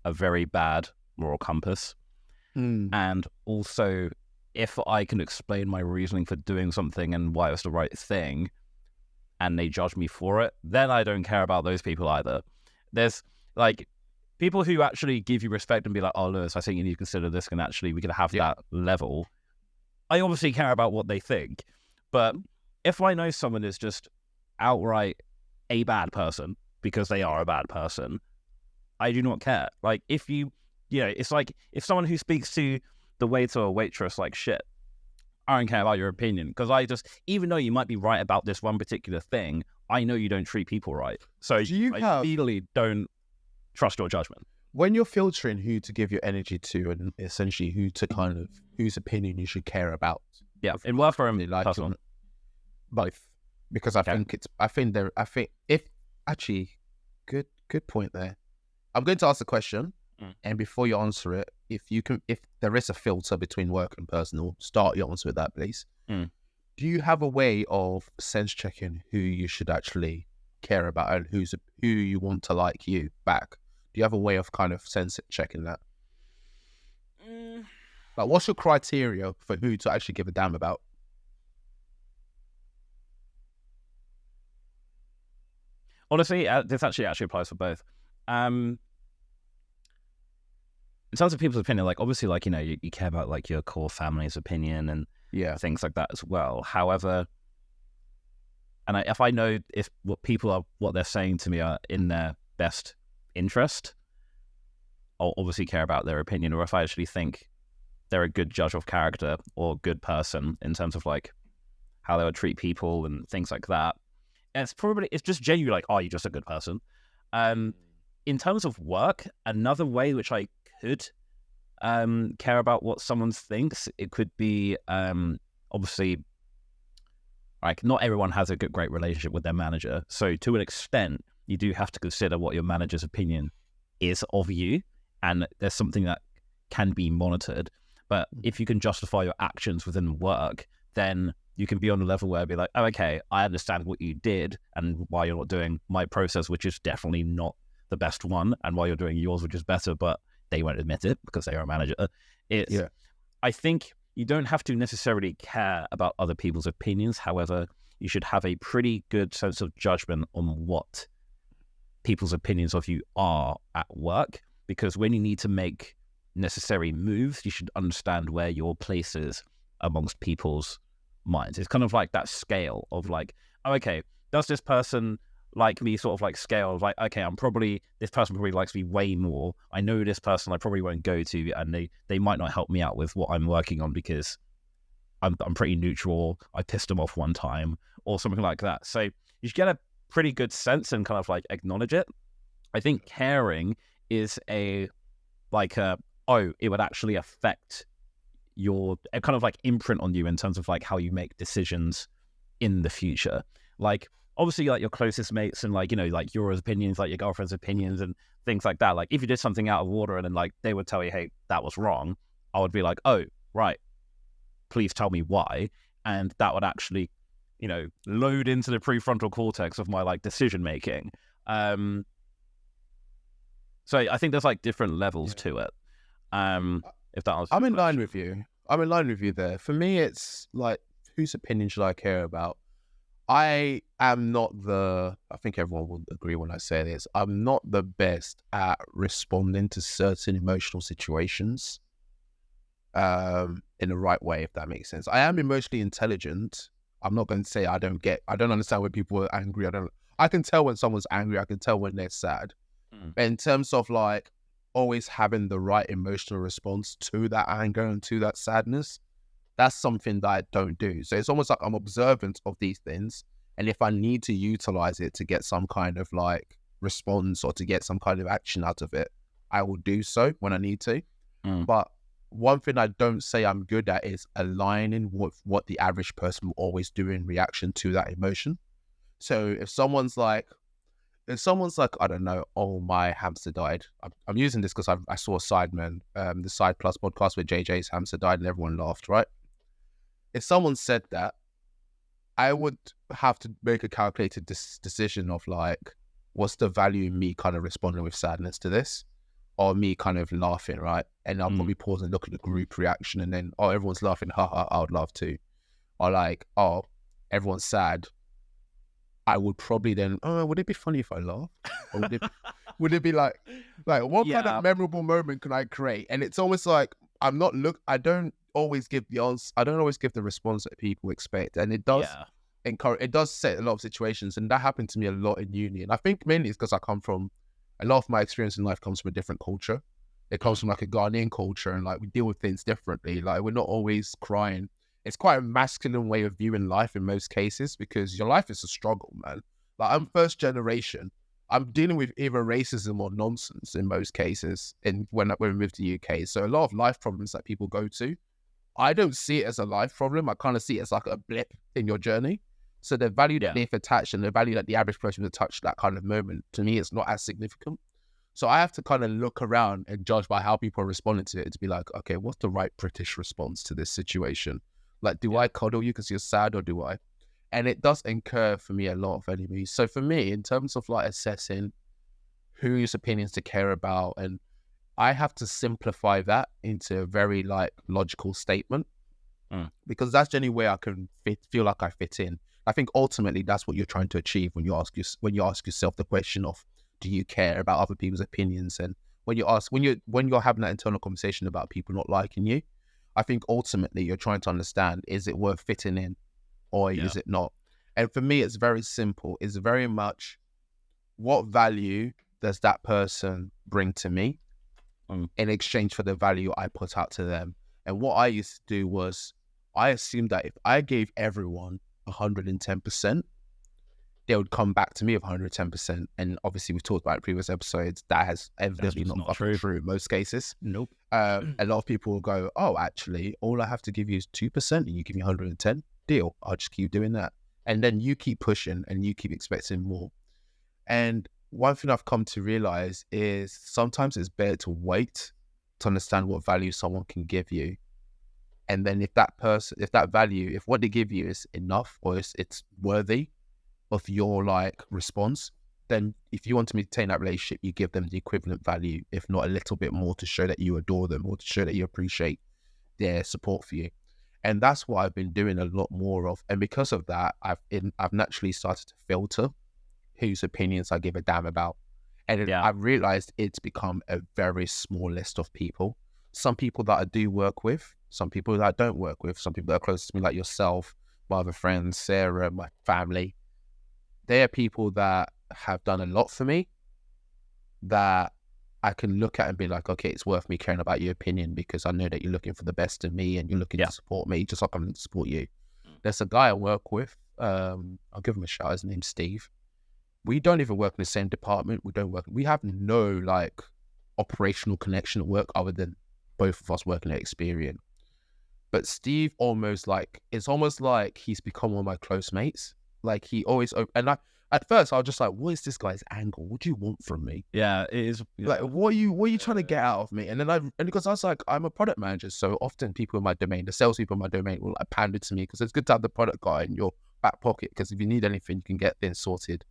a very bad moral compass, and also if I can explain my reasoning for doing something and why it was the right thing, and they judge me for it, then I don't care about those people either. There's like people who actually give you respect and be like, oh, Lewis, I think you need to consider this, and actually we can have that level. I obviously care about what they think, but if I know someone is just outright a bad person because they are a bad person, I do not care. Like if it's like if someone who speaks to the waiter or waitress like shit, I don't care about your opinion, because even though you might be right about this one particular thing, I know you don't treat people right. So I really don't trust your judgment. When you're filtering who to give your energy to, and essentially whose opinion you should care about. Yeah, in work or in personal? Both. Because I think good point there. I'm going to ask a question, and before you answer it, if there is a filter between work and personal, start your answer with that, please. Do you have a way of sense checking who you should actually care about and who you want to like you back? Do you have a way of kind of sense checking that? Like, what's your criteria for who to actually give a damn about? Honestly, this actually applies for both. In terms of people's opinion, like obviously, like, you know, you care about like your core family's opinion and things like that as well. However, and if I know if what they're saying to me are in their best interest, I'll obviously care about their opinion. Or if I actually think they're a good judge of character or good person in terms of like how they would treat people and things like that, it's just genuinely like, oh, you're just a good person. In terms of work, another way which I could care about what someone thinks, it could be obviously, like, not everyone has a great relationship with their manager. So to an extent, you do have to consider what your manager's opinion is of you, and there's something that can be monitored. But if you can justify your actions within work, then you can be on a level where it'd be like, oh, okay, I understand what you did and why you're not doing my process, which is definitely not the best one, and why you're doing yours, which is better, but they won't admit it because they are a manager. I think you don't have to necessarily care about other people's opinions. However, you should have a pretty good sense of judgment on what people's opinions of you are at work, because when you need to make necessary moves, you should understand where your place is amongst people's minds. It's kind of like that scale of like, oh, okay, does this person like me, sort of like scale of like, okay, this person probably likes me way more. I know this person I probably won't go to, and they might not help me out with what I'm working on because I'm pretty neutral. I pissed them off one time or something like that. So you should get a pretty good sense and kind of like acknowledge it. I think caring is it would actually affect your kind of like imprint on you in terms of like how you make decisions in the future. Like, obviously, like your closest mates and like, you know, like your opinions, like your girlfriend's opinions and things like that. Like if you did something out of order and then like they would tell you, hey, that was wrong, I would be like, oh, right, please tell me why. And that would actually, you know, load into the prefrontal cortex of my like decision making. So I think there's like different levels to it. If that answers I'm in line with you there. For me, it's like, whose opinion should I care about? I am not I think everyone will agree when I say this, I'm not the best at responding to certain emotional situations in the right way, if that makes sense. I am emotionally intelligent. I'm not going to say I don't understand when people are angry. I can tell when someone's angry. I can tell when they're sad. But in terms of like always having the right emotional response to that anger and to that sadness, that's something that I don't do. So it's almost like I'm observant of these things. And if I need to utilize it to get some kind of like response or to get some kind of action out of it, I will do so when I need to. But one thing I don't say I'm good at is aligning with what the average person will always do in reaction to that emotion. So if someone's like, I don't know, oh, my hamster died. I'm using this because I saw Sidemen, the Side Plus podcast where JJ's hamster died and everyone laughed, right? If someone said that, I would have to make a calculated decision of like, what's the value in me kind of responding with sadness to this, or me kind of laughing, right? And I'll probably pause and look at the group reaction, and then, oh, everyone's laughing, haha, I would laugh too. Or like, oh, everyone's sad. I would probably then, oh, would it be funny if I laugh? Or would it be like what kind of memorable moment can I create? And it's almost like I don't always give the answer. I don't always give the response that people expect, and it does encourage. It does set a lot of situations, and that happened to me a lot in uni. And I think mainly it's because I come from a lot of my experience in life comes from a different culture. It comes from like a Ghanaian culture, and like we deal with things differently. Like we're not always crying. It's quite a masculine way of viewing life in most cases because your life is a struggle, man. Like I'm first generation. I'm dealing with either racism or nonsense in most cases when we moved to the UK. So a lot of life problems that people go to, I don't see it as a life problem. I kind of see it as like a blip in your journey. So the value that they've attached and the value that the average person would attach that kind of moment, to me, it's not as significant. So I have to kind of look around and judge by how people are responding to it to be like, okay, what's the right British response to this situation? Like, do I cuddle you because you're sad, or do I? And it does incur for me a lot of enemies. So for me, in terms of like assessing whose opinions to care about, and I have to simplify that into a very like logical statement because that's the only way I can feel like I fit in. I think ultimately that's what you're trying to achieve when you ask yourself the question of, do you care about other people's opinions? And when you're having that internal conversation about people not liking you, I think ultimately you're trying to understand, is it worth fitting in or is it not? And for me, it's very simple. It's very much, what value does that person bring to me in exchange for the value I put out to them? And what I used to do was, I assumed that if I gave everyone 110%, they would come back to me with 110%. And obviously, we've talked about in previous episodes, that has evidently not true in most cases. Nope. A lot of people will go, oh, actually, all I have to give you is 2% and you give me 110. Deal. I'll just keep doing that. And then you keep pushing and you keep expecting more. And one thing I've come to realize is sometimes it's better to wait to understand what value someone can give you. And then if what they give you is enough, or it's worthy of your like response, then if you want to maintain that relationship, you give them the equivalent value, if not a little bit more, to show that you adore them or to show that you appreciate their support for you. And that's what I've been doing a lot more of. And because of that, I've naturally started to filter whose opinions I give a damn about. And I've realized it's become a very small list of people. Some people that I do work with, some people that I don't work with, some people that are close to me, like yourself, my other friends, Sarah, my family. They are people that have done a lot for me, that I can look at and be like, okay, it's worth me caring about your opinion because I know that you're looking for the best in me and you're looking to support me just like I'm going to support you. There's a guy I work with. I'll give him a shout. His name's Steve. We don't even work in the same department. We have no like operational connection at work other than both of us working at Experian. But Steve it's almost like he's become one of my close mates. Like he always, at first I was just like, what is this guy's angle? What do you want from me? Yeah, it is. Like, what are you trying to get out of me? And then because I was like, I'm a product manager. So often people in my domain, the salespeople in my domain will like pander to me because it's good to have the product guy in your back pocket. Because if you need anything, you can get things sorted.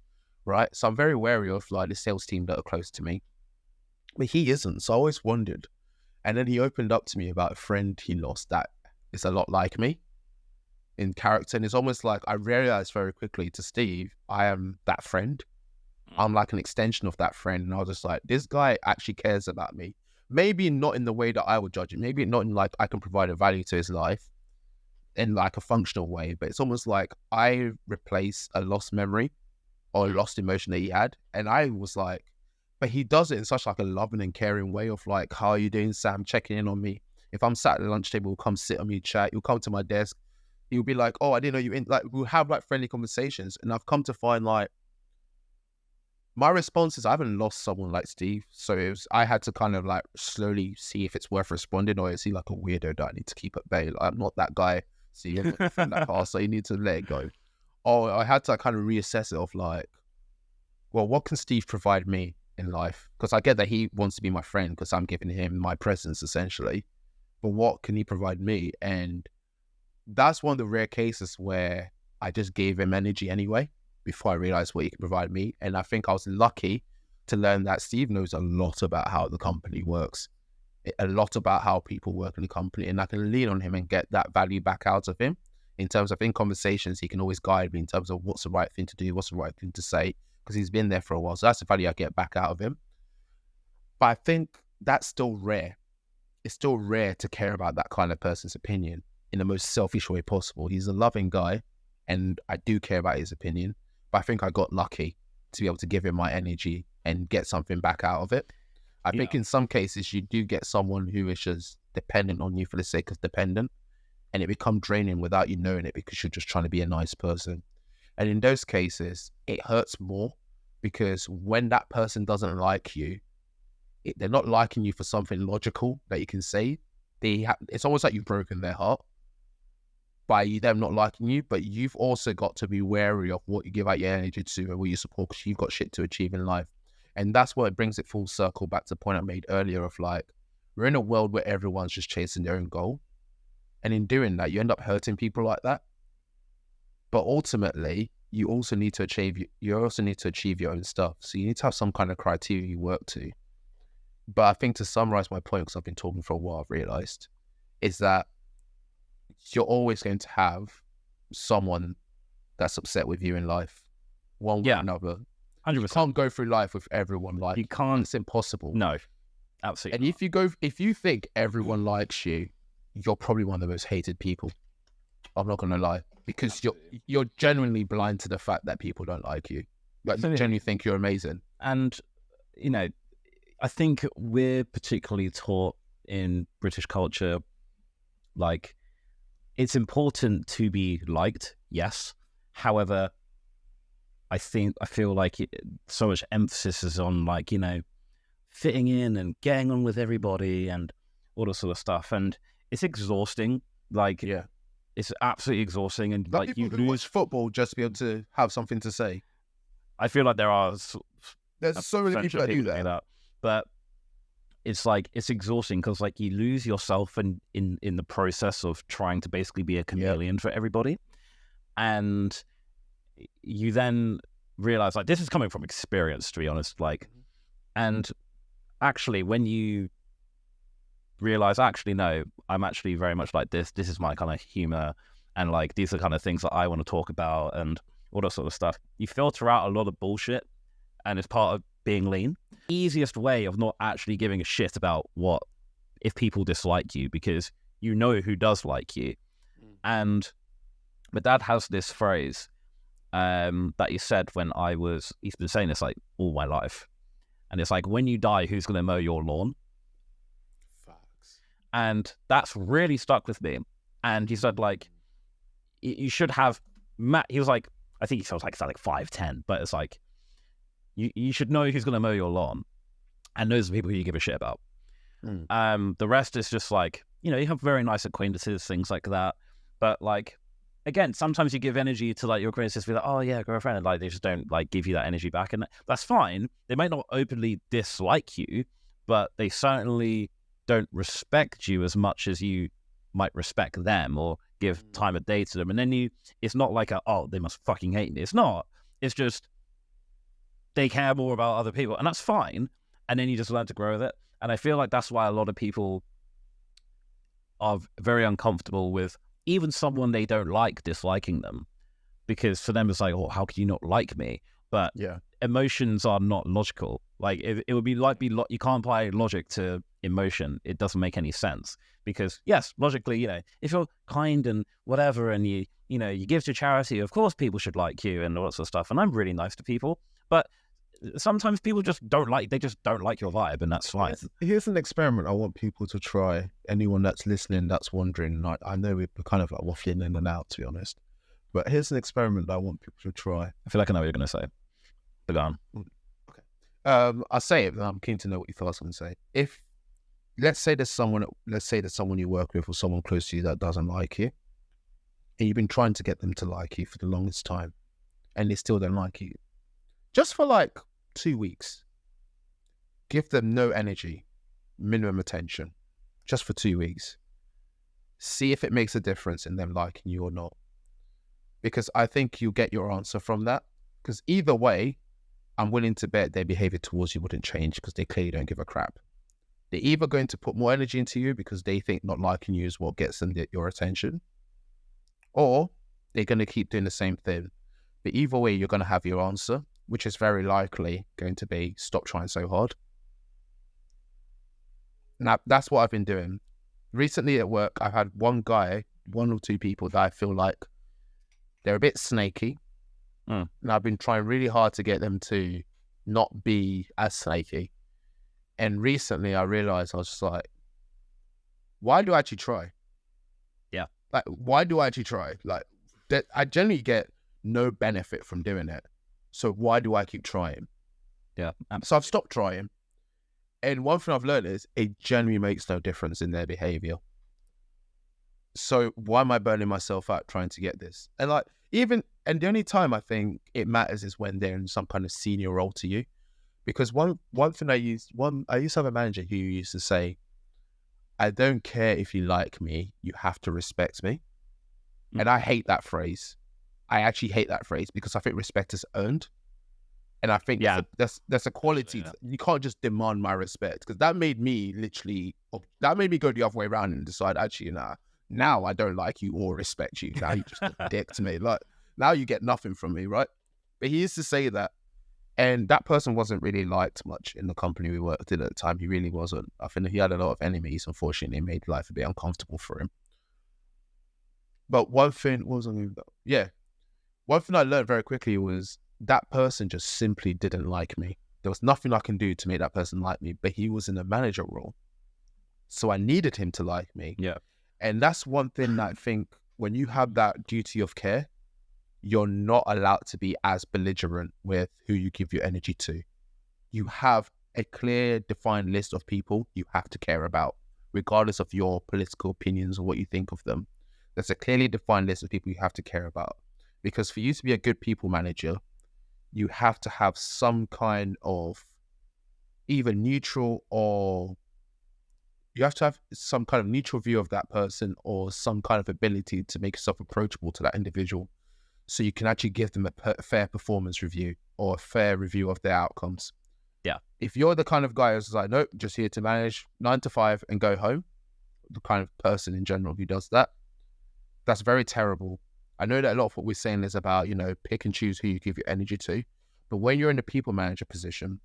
Right. So I'm very wary of like the sales team that are close to me. But he isn't. So I always wondered. And then he opened up to me about a friend he lost that is a lot like me in character. And it's almost like I realized very quickly to Steve, I am that friend. I'm like an extension of that friend. And I was just like, this guy actually cares about me. Maybe not in the way that I would judge it. Maybe not in like I can provide a value to his life in like a functional way. But it's almost like I replace a lost memory or a lost emotion that he had. And I was like, but he does it in such like a loving and caring way of like, how are you doing, Sam? Checking in on me. If I'm sat at the lunch table, he'll come sit on me, chat. He'll come to my desk. He'll be like, oh, I didn't know you in. Like, we'll have like friendly conversations. And I've come to find like, my response is I haven't lost someone like Steve. So I had to kind of like slowly see if it's worth responding, or is he like a weirdo that I need to keep at bay? Like, I'm not that guy. See, you're not from that past, so you need to let it go. Or I had to kind of reassess it of like, well, what can Steve provide me in life? Because I get that he wants to be my friend because I'm giving him my presence essentially. But what can he provide me? And that's one of the rare cases where I just gave him energy anyway before I realized what he could provide me. And I think I was lucky to learn that Steve knows a lot about how the company works, a lot about how people work in the company, and I can lean on him and get that value back out of him. In terms of in conversations, he can always guide me in terms of what's the right thing to do, what's the right thing to say, because he's been there for a while. So that's the value I get back out of him. But I think that's still rare. It's still rare to care about that kind of person's opinion in the most selfish way possible. He's a loving guy, and I do care about his opinion. But I think I got lucky to be able to give him my energy and get something back out of it. I think in some cases, you do get someone who is just dependent on you for the sake of dependent. And it becomes draining without you knowing it because you're just trying to be a nice person. And in those cases, it hurts more because when that person doesn't like you, they're not liking you for something logical that you can say. It's almost like you've broken their heart by them not liking you, but you've also got to be wary of what you give out your energy to and what you support because you've got shit to achieve in life. And that's what it brings it full circle back to the point I made earlier of like, we're in a world where everyone's just chasing their own goal. And in doing that, you end up hurting people like that. But ultimately, you also need to achieve your own stuff. So you need to have some kind of criteria you work to. But I think to summarize my point, because I've been talking for a while, I've realized, is that you're always going to have someone that's upset with you in life, one way or another. 100%. You can't go through life with everyone like you. Can't. It's impossible. No, absolutely. And if you think everyone likes you, you're probably one of the most hated people. I'm not gonna lie, because you're genuinely blind to the fact that people don't like you. Like, you genuinely think you're amazing. And I think we're particularly taught in British culture, like, it's important to be liked, yes. However, I feel like so much emphasis is on, like, fitting in and getting on with everybody and all this sort of stuff. And it's exhausting. Like, it's absolutely exhausting. And like, people who watch football just to be able to have something to say. I feel like there's so many people that do that. But it's like, it's exhausting because, like, you lose yourself in the process of trying to basically be a chameleon for everybody. And you then realize, like, this is coming from experience, to be honest, like, and actually when you realize, actually, no, I'm actually very much like this is my kind of humor, and like, these are the kind of things that I want to talk about and all that sort of stuff, you filter out a lot of bullshit, and it's part of being lean. Easiest way of not actually giving a shit about if people dislike you, because you know who does like you. And my dad has this phrase that he said he's been saying this like all my life, and it's like, when you die, who's going to mow your lawn? Facts. And that's really stuck with me. And he said, like, you should have he was like, I think he was like 5'10", but it's like, you should know who's going to mow your lawn, and those are the people who you give a shit about. The rest is just like, you have very nice acquaintances, things like that. But like, again, sometimes you give energy to like your acquaintances, be like, oh yeah, girlfriend, and like, they just don't like give you that energy back, and that's fine. They might not openly dislike you, but they certainly don't respect you as much as you might respect them or give time of day to them. And then it's not like they must fucking hate me. It's not. It's just, they care more about other people, and that's fine. And then you just learn to grow with it. And I feel like that's why a lot of people are very uncomfortable with even someone they don't like disliking them, because for them it's like, oh, how could you not like me? But emotions are not logical. Like, it would be like, you can't apply logic to emotion. It doesn't make any sense, because yes, logically, if you're kind and whatever, and you give to charity, of course people should like you and all that sort of stuff. And I'm really nice to people, but sometimes people just don't like your vibe, and that's fine. Here's an experiment I want people to try. Anyone that's listening, that's wondering, like, I know we're kind of like waffling in and out, to be honest, but here's an experiment that I want people to try. I feel like I know what you're going to say, but go on. Okay. I'll say it, but I'm keen to know what you thought I was going to say. If, let's say there's someone you work with or someone close to you that doesn't like you, and you've been trying to get them to like you for the longest time, and they still don't like you, just for like 2 weeks, give them no energy, minimum attention, just for 2 weeks. See if it makes a difference in them liking you or not. Because I think you'll get your answer from that. Because either way, I'm willing to bet their behavior towards you wouldn't change, because they clearly don't give a crap. They're either going to put more energy into you because they think not liking you is what gets them your attention, or they're going to keep doing the same thing. But either way, you're going to have your answer, which is very likely going to be, stop trying so hard. Now, that's what I've been doing. Recently at work, I've had one or two people that I feel like they're a bit snaky. And I've been trying really hard to get them to not be as snaky. And recently I realized, I was just like, why do I actually try? Yeah. Like, why do I actually try? Like, that I generally get no benefit from doing it. So why do I keep trying? Yeah. So I've stopped trying. And one thing I've learned is it generally makes no difference in their behavior. So why am I burning myself out trying to get this? And like, and the only time I think it matters is when they're in some kind of senior role to you. Because one thing I used to have a manager who used to say, I don't care if you like me, you have to respect me. And I hate that phrase. I actually hate that phrase, because I think respect is earned. And I think that's a quality. You can't just demand my respect, because that made me go the other way around and decide, actually, now I don't like you or respect you. Now you just a dick to me. Like, Now you get nothing from me, right? But he used to say that. And that person wasn't really liked much in the company we worked in at the time. He really wasn't. I think he had a lot of enemies. Unfortunately, it made life a bit uncomfortable for him. But one thing, one thing I learned very quickly was that person just simply didn't like me. There was nothing I can do to make that person like me, but he was in a manager role. So I needed him to like me. Yeah. And that's one thing that I think when you have that duty of care, you're not allowed to be as belligerent with who you give your energy to. You have a clear, defined list of people you have to care about, regardless of your political opinions or what you think of them. There's a clearly defined list of people you have to care about. Because for you to be a good people manager, you have to have some kind of either neutral or you have to have some kind of neutral view of that person or some kind of ability to make yourself approachable to that individual. So you can actually give them a fair performance review or a fair review of their outcomes. Yeah. If you're the kind of guy who's like, nope, just here to manage 9 to 5 and go home, the kind of person in general who does that, that's very terrible. I know that a lot of what we're saying is about, pick and choose who you give your energy to. But when you're in a people manager position,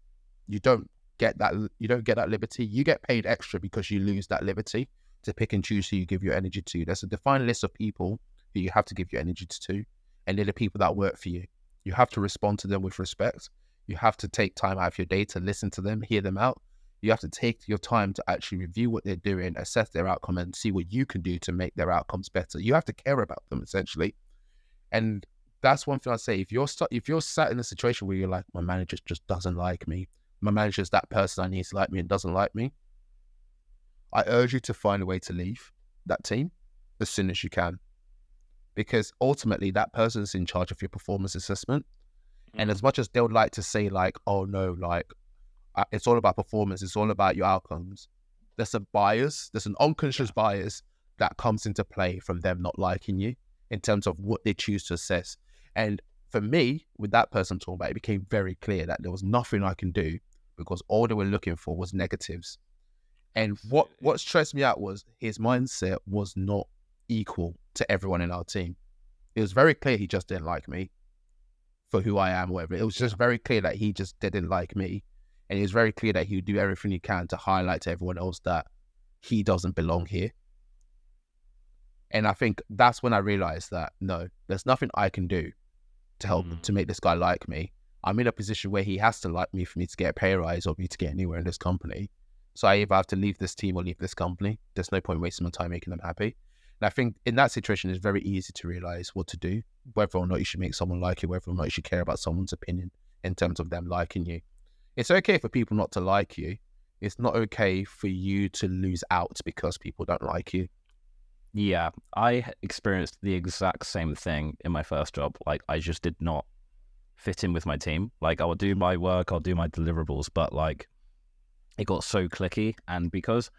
you don't get that liberty. You get paid extra because you lose that liberty to pick and choose who you give your energy to. There's a defined list of people who you have to give your energy to. And they're the people that work for you. You have to respond to them with respect. You have to take time out of your day to listen to them, hear them out. You have to take your time to actually review what they're doing, assess their outcome, and see what you can do to make their outcomes better. You have to care about them, essentially. And that's one thing I say. If you're sat in a situation where you're like, my manager just doesn't like me, my manager's that person I need to like me and doesn't like me, I urge you to find a way to leave that team as soon as you can. Because ultimately, that person's in charge of your performance assessment. And as much as they would like to say, like, oh, no, like, it's all about performance, it's all about your outcomes, there's a bias, there's an unconscious bias that comes into play from them not liking you in terms of what they choose to assess. And for me, with that person talking about it, became very clear that there was nothing I can do because all they were looking for was negatives. And what stressed me out was his mindset was not equal to everyone in our team. It was very clear he just didn't like me for who I am, whatever. It was just very clear that he just didn't like me. And it was very clear that he would do everything he can to highlight to everyone else that he doesn't belong here. And I think that's when I realized that, no, there's nothing I can do to help to make this guy like me. I'm in a position where he has to like me for me to get a pay rise or me to get anywhere in this company. So I either have to leave this team or leave this company. There's no point wasting my time making them happy. And I think in that situation, it's very easy to realize what to do, whether or not you should make someone like you, whether or not you should care about someone's opinion in terms of them liking you. It's okay for people not to like you. It's not okay for you to lose out because people don't like you. Yeah, I experienced the exact same thing in my first job. Like, I just did not fit in with my team. Like, I would do my work, I'll do my deliverables, but like, it got so cliquey. And because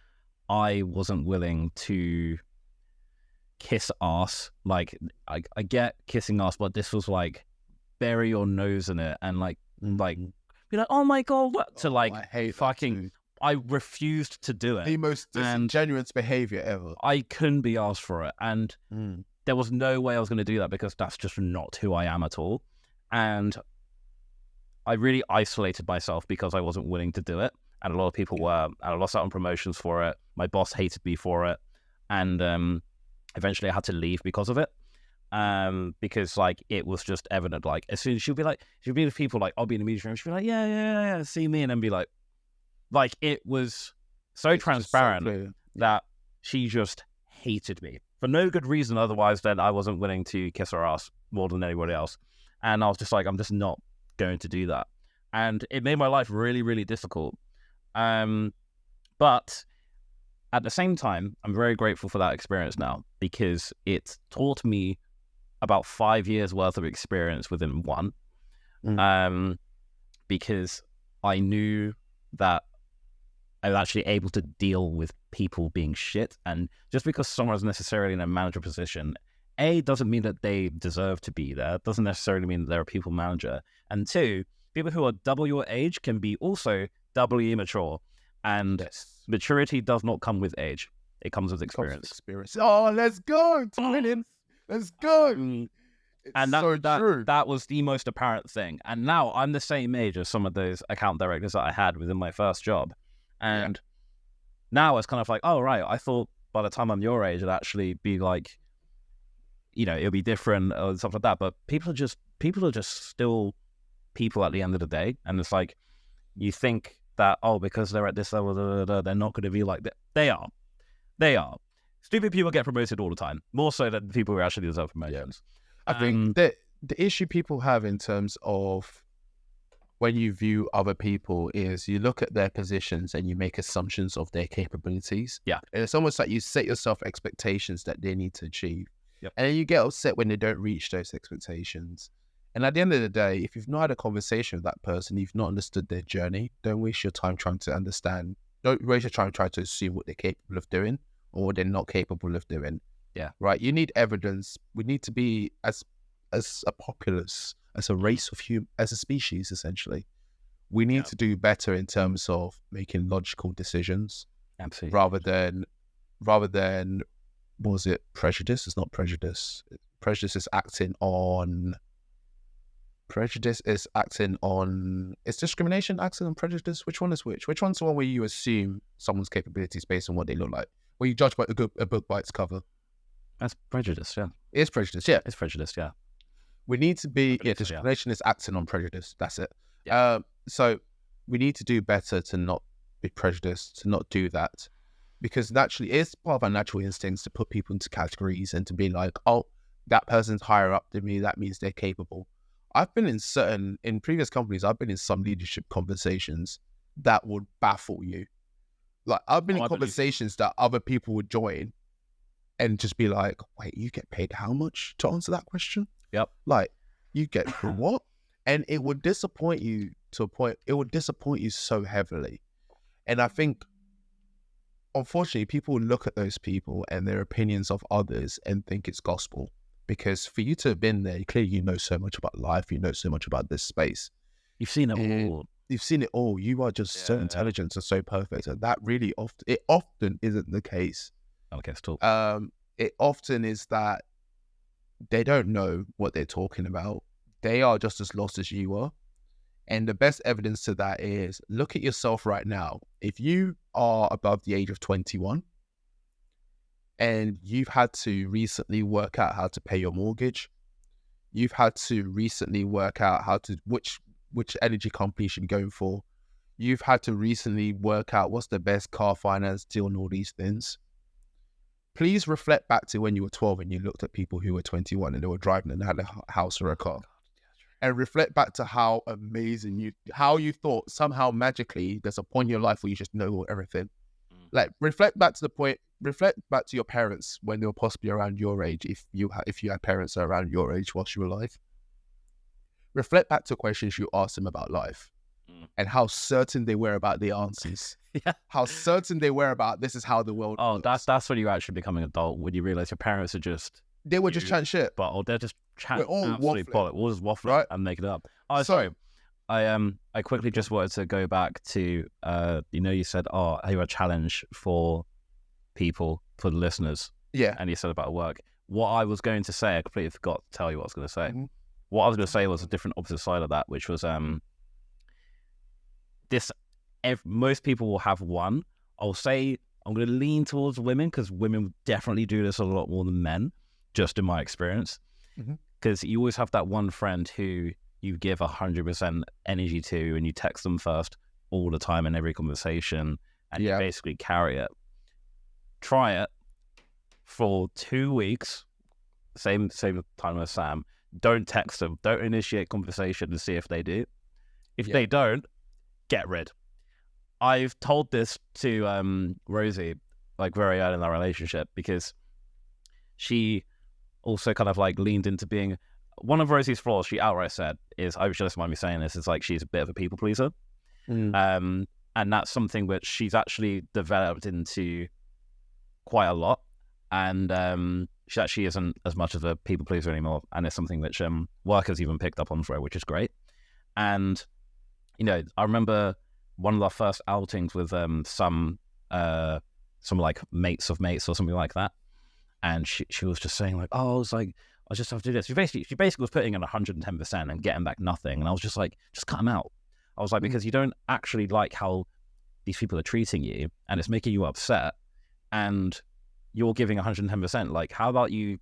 I wasn't willing to kiss ass, like I get kissing ass, but this was like bury your nose in it and like be like, oh my god, what? To like I hate fucking, I refused to do it. The most disingenuous behavior ever. I couldn't be asked for it, and there was no way I was going to do that because that's just not who I am at all. And I really isolated myself because I wasn't willing to do it, and a lot of people were. And I lost out on promotions for it. My boss hated me for it, and eventually I had to leave because of it. Because like it was just evident. Like as soon as she'll be with people, like I'll be in the meeting room, she'll be like, yeah, see me, and then be like it was so transparent so that she just hated me for no good reason. Otherwise, then I wasn't willing to kiss her ass more than anybody else, and I was just like, I'm just not going to do that, and it made my life really, really difficult. But at the same time, I'm very grateful for that experience now because it taught me about 5 years worth of experience within one. Because I knew that I was actually able to deal with people being shit. And just because someone's necessarily in a manager position, A, doesn't mean that they deserve to be there. It doesn't necessarily mean that they're a people manager. And two, people who are double your age can be also doubly immature. And maturity does not come with age. It comes with experience. Oh, let's go. It's winning. Let's go. And so true. That was the most apparent thing. And now I'm the same age as some of those account directors that I had within my first job. And now it's kind of like, oh, right, I thought by the time I'm your age, it'd actually be like, you know, it'll be different or stuff like that. But people are just still people at the end of the day. And it's like, you think that, oh, because they're at this level, they're not going to be like that. They are. Stupid people get promoted all the time, more so than people who actually deserve promotions. I think that the issue people have in terms of when you view other people is you look at their positions and you make assumptions of their capabilities. Yeah. And it's almost like you set yourself expectations that they need to achieve. Yep. And then you get upset when they don't reach those expectations. And at the end of the day, if you've not had a conversation with that person, you've not understood their journey, don't waste your time trying to understand. Don't waste your time trying to assume what they're capable of doing or what they're not capable of doing. Yeah. Right. You need evidence. We need to be as a populace, as a race of as a species, essentially. We need to do better in terms of making logical decisions. Absolutely. Rather than was it prejudice? It's not prejudice. Prejudice is acting on. Is discrimination acting on prejudice? Which one is which? Which one's the one where you assume someone's capabilities based on what they look like? Where you judge by a book by its cover? That's prejudice, yeah. It's prejudice, yeah. It's prejudice, yeah. We need to be, discrimination is acting on prejudice. That's it. Yeah. So we need to do better to not be prejudiced, to not do that. Because naturally, it's part of our natural instincts to put people into categories and to be like, oh, that person's higher up than me, that means they're capable. I've been in previous companies, I've been in some leadership conversations that would baffle you. Like, I've been in conversations that other people would join and just be like, wait, you get paid how much to answer that question? Yep. Like, you get what? And it would disappoint you to a point, it would disappoint you so heavily. And I think, unfortunately, people look at those people and their opinions of others and think it's gospel. Because for you to have been there, clearly you know so much about life, you know so much about this space. You've seen it all. You've seen it all. You are just so intelligent and so perfect. And that really often isn't the case. Okay, it's talk. It often is that they don't know what they're talking about. They are just as lost as you are. And the best evidence to that is look at yourself right now. If you are above the age of 21 and you've had to recently work out how to pay your mortgage, you've had to recently work out which energy company you should be going for, you've had to recently work out what's the best car finance deal and all these things. Please reflect back to when you were 12 and you looked at people who were 21 and they were driving and had a house or a car. And reflect back to how amazing how you thought somehow magically there's a point in your life where you just know everything. Like, reflect back to your parents when they were possibly around your age, if you had parents around your age whilst you were alive. Reflect back to questions you asked them about life and how certain they were about the answers. Yeah. How certain they were about this is how the world works. That's when you actually become an adult, when you realize your parents are just... They were just chatting shit. But they're just chatting absolutely waffling. We'll just waffle right? and make it up. Oh, sorry. I quickly just wanted to go back to, you said, you're a challenge for people, for the listeners. Yeah. And you said about work. What I was going to say, I completely forgot to tell you what I was going to say. Mm-hmm. What I was going to say was a different opposite side of that, which was most people will have one. I'll say I'm going to lean towards women because women definitely do this a lot more than men, just in my experience. Because you always have that one friend who you give 100% energy to and you text them first all the time in every conversation and you basically carry it. Try it for 2 weeks, same time as Sam. Don't text them. Don't initiate conversation to see if they do. If they don't, get rid. I've told this to Rosie, like, very early in our relationship, because she also kind of like leaned into being one of Rosie's flaws. She outright said is, I just mind me saying this, is like she's a bit of a people pleaser. And that's something which she's actually developed into quite a lot. And she actually isn't as much of a people pleaser anymore. And it's something which work has even picked up on for her, which is great. And, I remember one of our first outings with some like mates of mates or something like that. And she was just saying like, I just have to do this. She basically was putting in 110% and getting back nothing. And I was just like, just cut him out. I was like, because you don't actually like how these people are treating you and it's making you upset and you're giving 110%. Like, how about you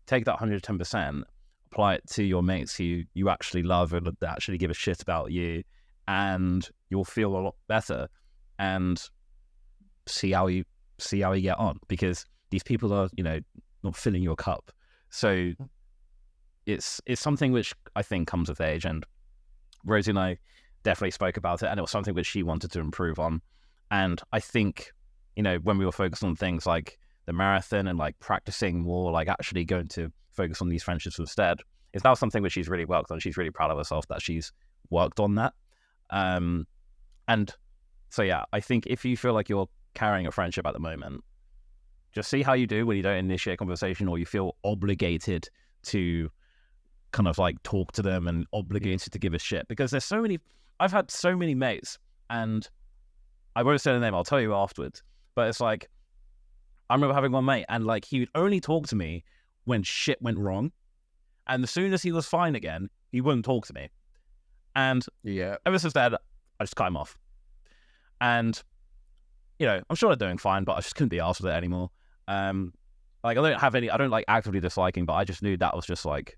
take that 110%, apply it to your mates who you actually love and that actually give a shit about you, and you'll feel a lot better and see how you get on, because these people are, you know, not filling your cup. So it's something which I think comes with age, and Rosie and I definitely spoke about it, and it was something which she wanted to improve on. And I think, you know, when we were focused on things like the marathon and like practicing more, like actually going to focus on these friendships instead, it's now something which she's really worked on. She's really proud of herself that she's worked on that. And so, yeah, I think if you feel like you're carrying a friendship at the moment, just see how you do when you don't initiate conversation or you feel obligated to kind of like talk to them and obligated to give a shit. Because there's so many, I've had so many mates, and I won't say the name, I'll tell you afterwards, but it's like, I remember having one mate and like he would only talk to me when shit went wrong. And as soon as he was fine again, he wouldn't talk to me. And ever since then, I just cut him off. And, you know, I'm sure they're doing fine, but I just couldn't be asked with it anymore. Like, I don't like actively disliking, but I just knew that was just like,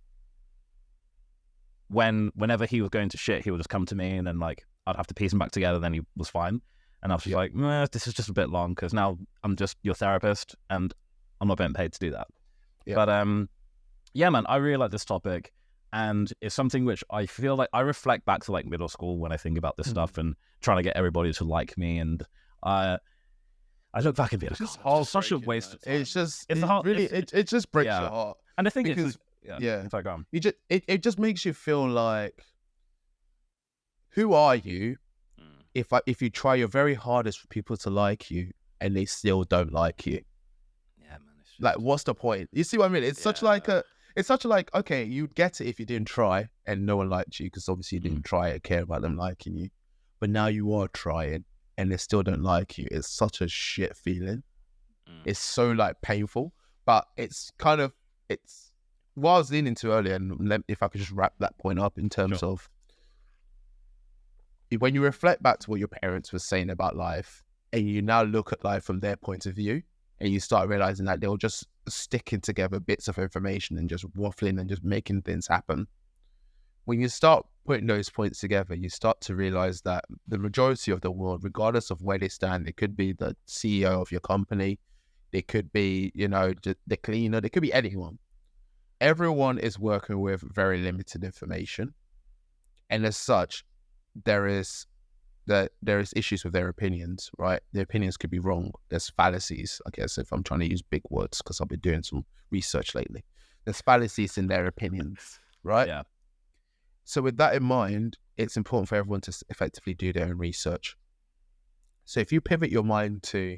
whenever he was going to shit, he would just come to me and then like, I'd have to piece him back together, then he was fine. And I was just like, this is just a bit long because now I'm just your therapist and I'm not being paid to do that. Yeah. But yeah, man, I really like this topic, and it's something which I feel like I reflect back to like middle school when I think about this stuff and trying to get everybody to like me. And I look back and be like, it's such a waste of time. It just breaks your heart. And I think because, it's like, it just makes you feel like, who are you if you try your very hardest for people to like you and they still don't like you? Yeah, man. Like, what's the point? You see what I mean? It's such like okay, you'd get it if you didn't try and no one liked you, because obviously you didn't try and care about them liking you. But now you are trying and they still don't like you. It's such a shit feeling. It's so like painful, but it's what I was leaning to earlier, and if I could just wrap that point up in terms of when you reflect back to what your parents were saying about life, and you now look at life from their point of view, and you start realizing that they were just sticking together bits of information and just waffling and just making things happen. When you start putting those points together, you start to realize that the majority of the world, regardless of where they stand, it could be the CEO of your company, it could be, you know, the cleaner, it could be anyone. Everyone is working with very limited information. And as such, there is issues with their opinions, right? Their opinions could be wrong. There's fallacies, I guess, if I'm trying to use big words, because I've been doing some research lately. There's fallacies in their opinions, right? Yeah. So with that in mind, it's important for everyone to effectively do their own research. So if you pivot your mind to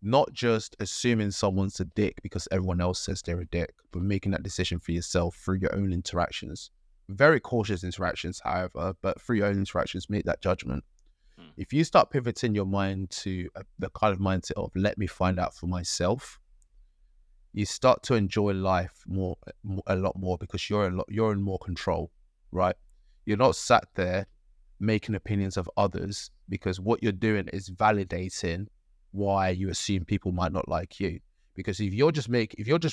not just assuming someone's a dick because everyone else says they're a dick, but making that decision for yourself through your own interactions, very cautious interactions, however, but through your own interactions, make that judgment. If you start pivoting your mind to the kind of mindset of let me find out for myself, you start to enjoy life a lot more, because you're in more control, right? You're not sat there making opinions of others, because what you're doing is validating why you assume people might not like you. Because if you're just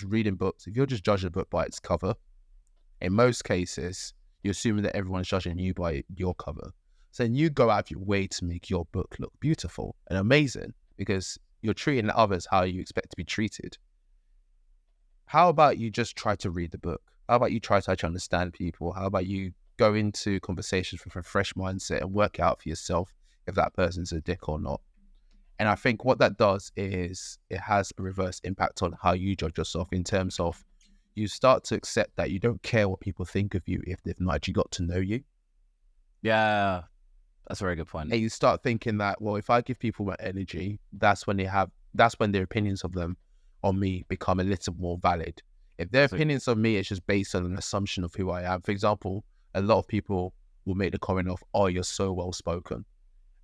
reading books, if you're just judging a book by its cover, in most cases, you're assuming that everyone's judging you by your cover. So then you go out of your way to make your book look beautiful and amazing, because you're treating others how you expect to be treated. How about you just try to read the book? How about you try to actually understand people? How about you go into conversations with a fresh mindset and work out for yourself if that person's a dick or not? And I think what that does is it has a reverse impact on how you judge yourself, in terms of you start to accept that you don't care what people think of you if they've not actually got to know you. Yeah, that's a very good point. And you start thinking that, well, if I give people my energy, that's when their opinions of them on me become a little more valid. If their opinions of me is just based on an assumption of who I am, for example, a lot of people will make the comment of, oh, you're so well spoken.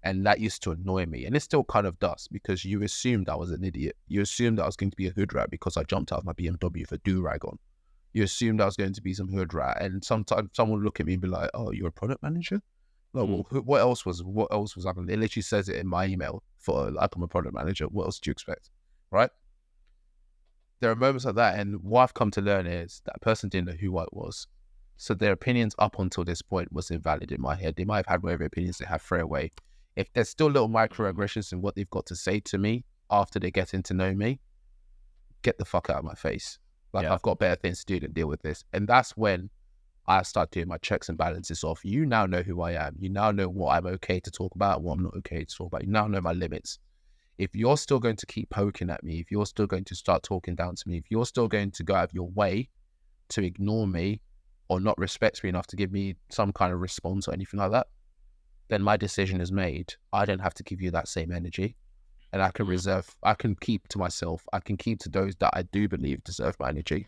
And that used to annoy me. And it still kind of does, because you assumed I was an idiot. You assumed that I was going to be a hood rat because I jumped out of my BMW with a do-rag on. You assumed I was going to be some hood rat, and sometimes someone would look at me and be like, "Oh, you're a product manager? Like, well, what else was I going to?" It literally says it in my email for like I'm a product manager. What else do you expect, right? There are moments like that, and what I've come to learn is that person didn't know who I was, so their opinions up until this point was invalid in my head. They might have had whatever opinions they have, throw away. If there's still little microaggressions in what they've got to say to me after they're getting to know me, get the fuck out of my face. Like, I've got better things to do than deal with this. And that's when I start doing my checks and balances off. You now know who I am. You now know what I'm okay to talk about and what I'm not okay to talk about. You now know my limits. If you're still going to keep poking at me, if you're still going to start talking down to me, if you're still going to go out of your way to ignore me or not respect me enough to give me some kind of response or anything like that, then my decision is made. I don't have to give you that same energy. And I can keep to myself. I can keep to those that I do believe deserve my energy.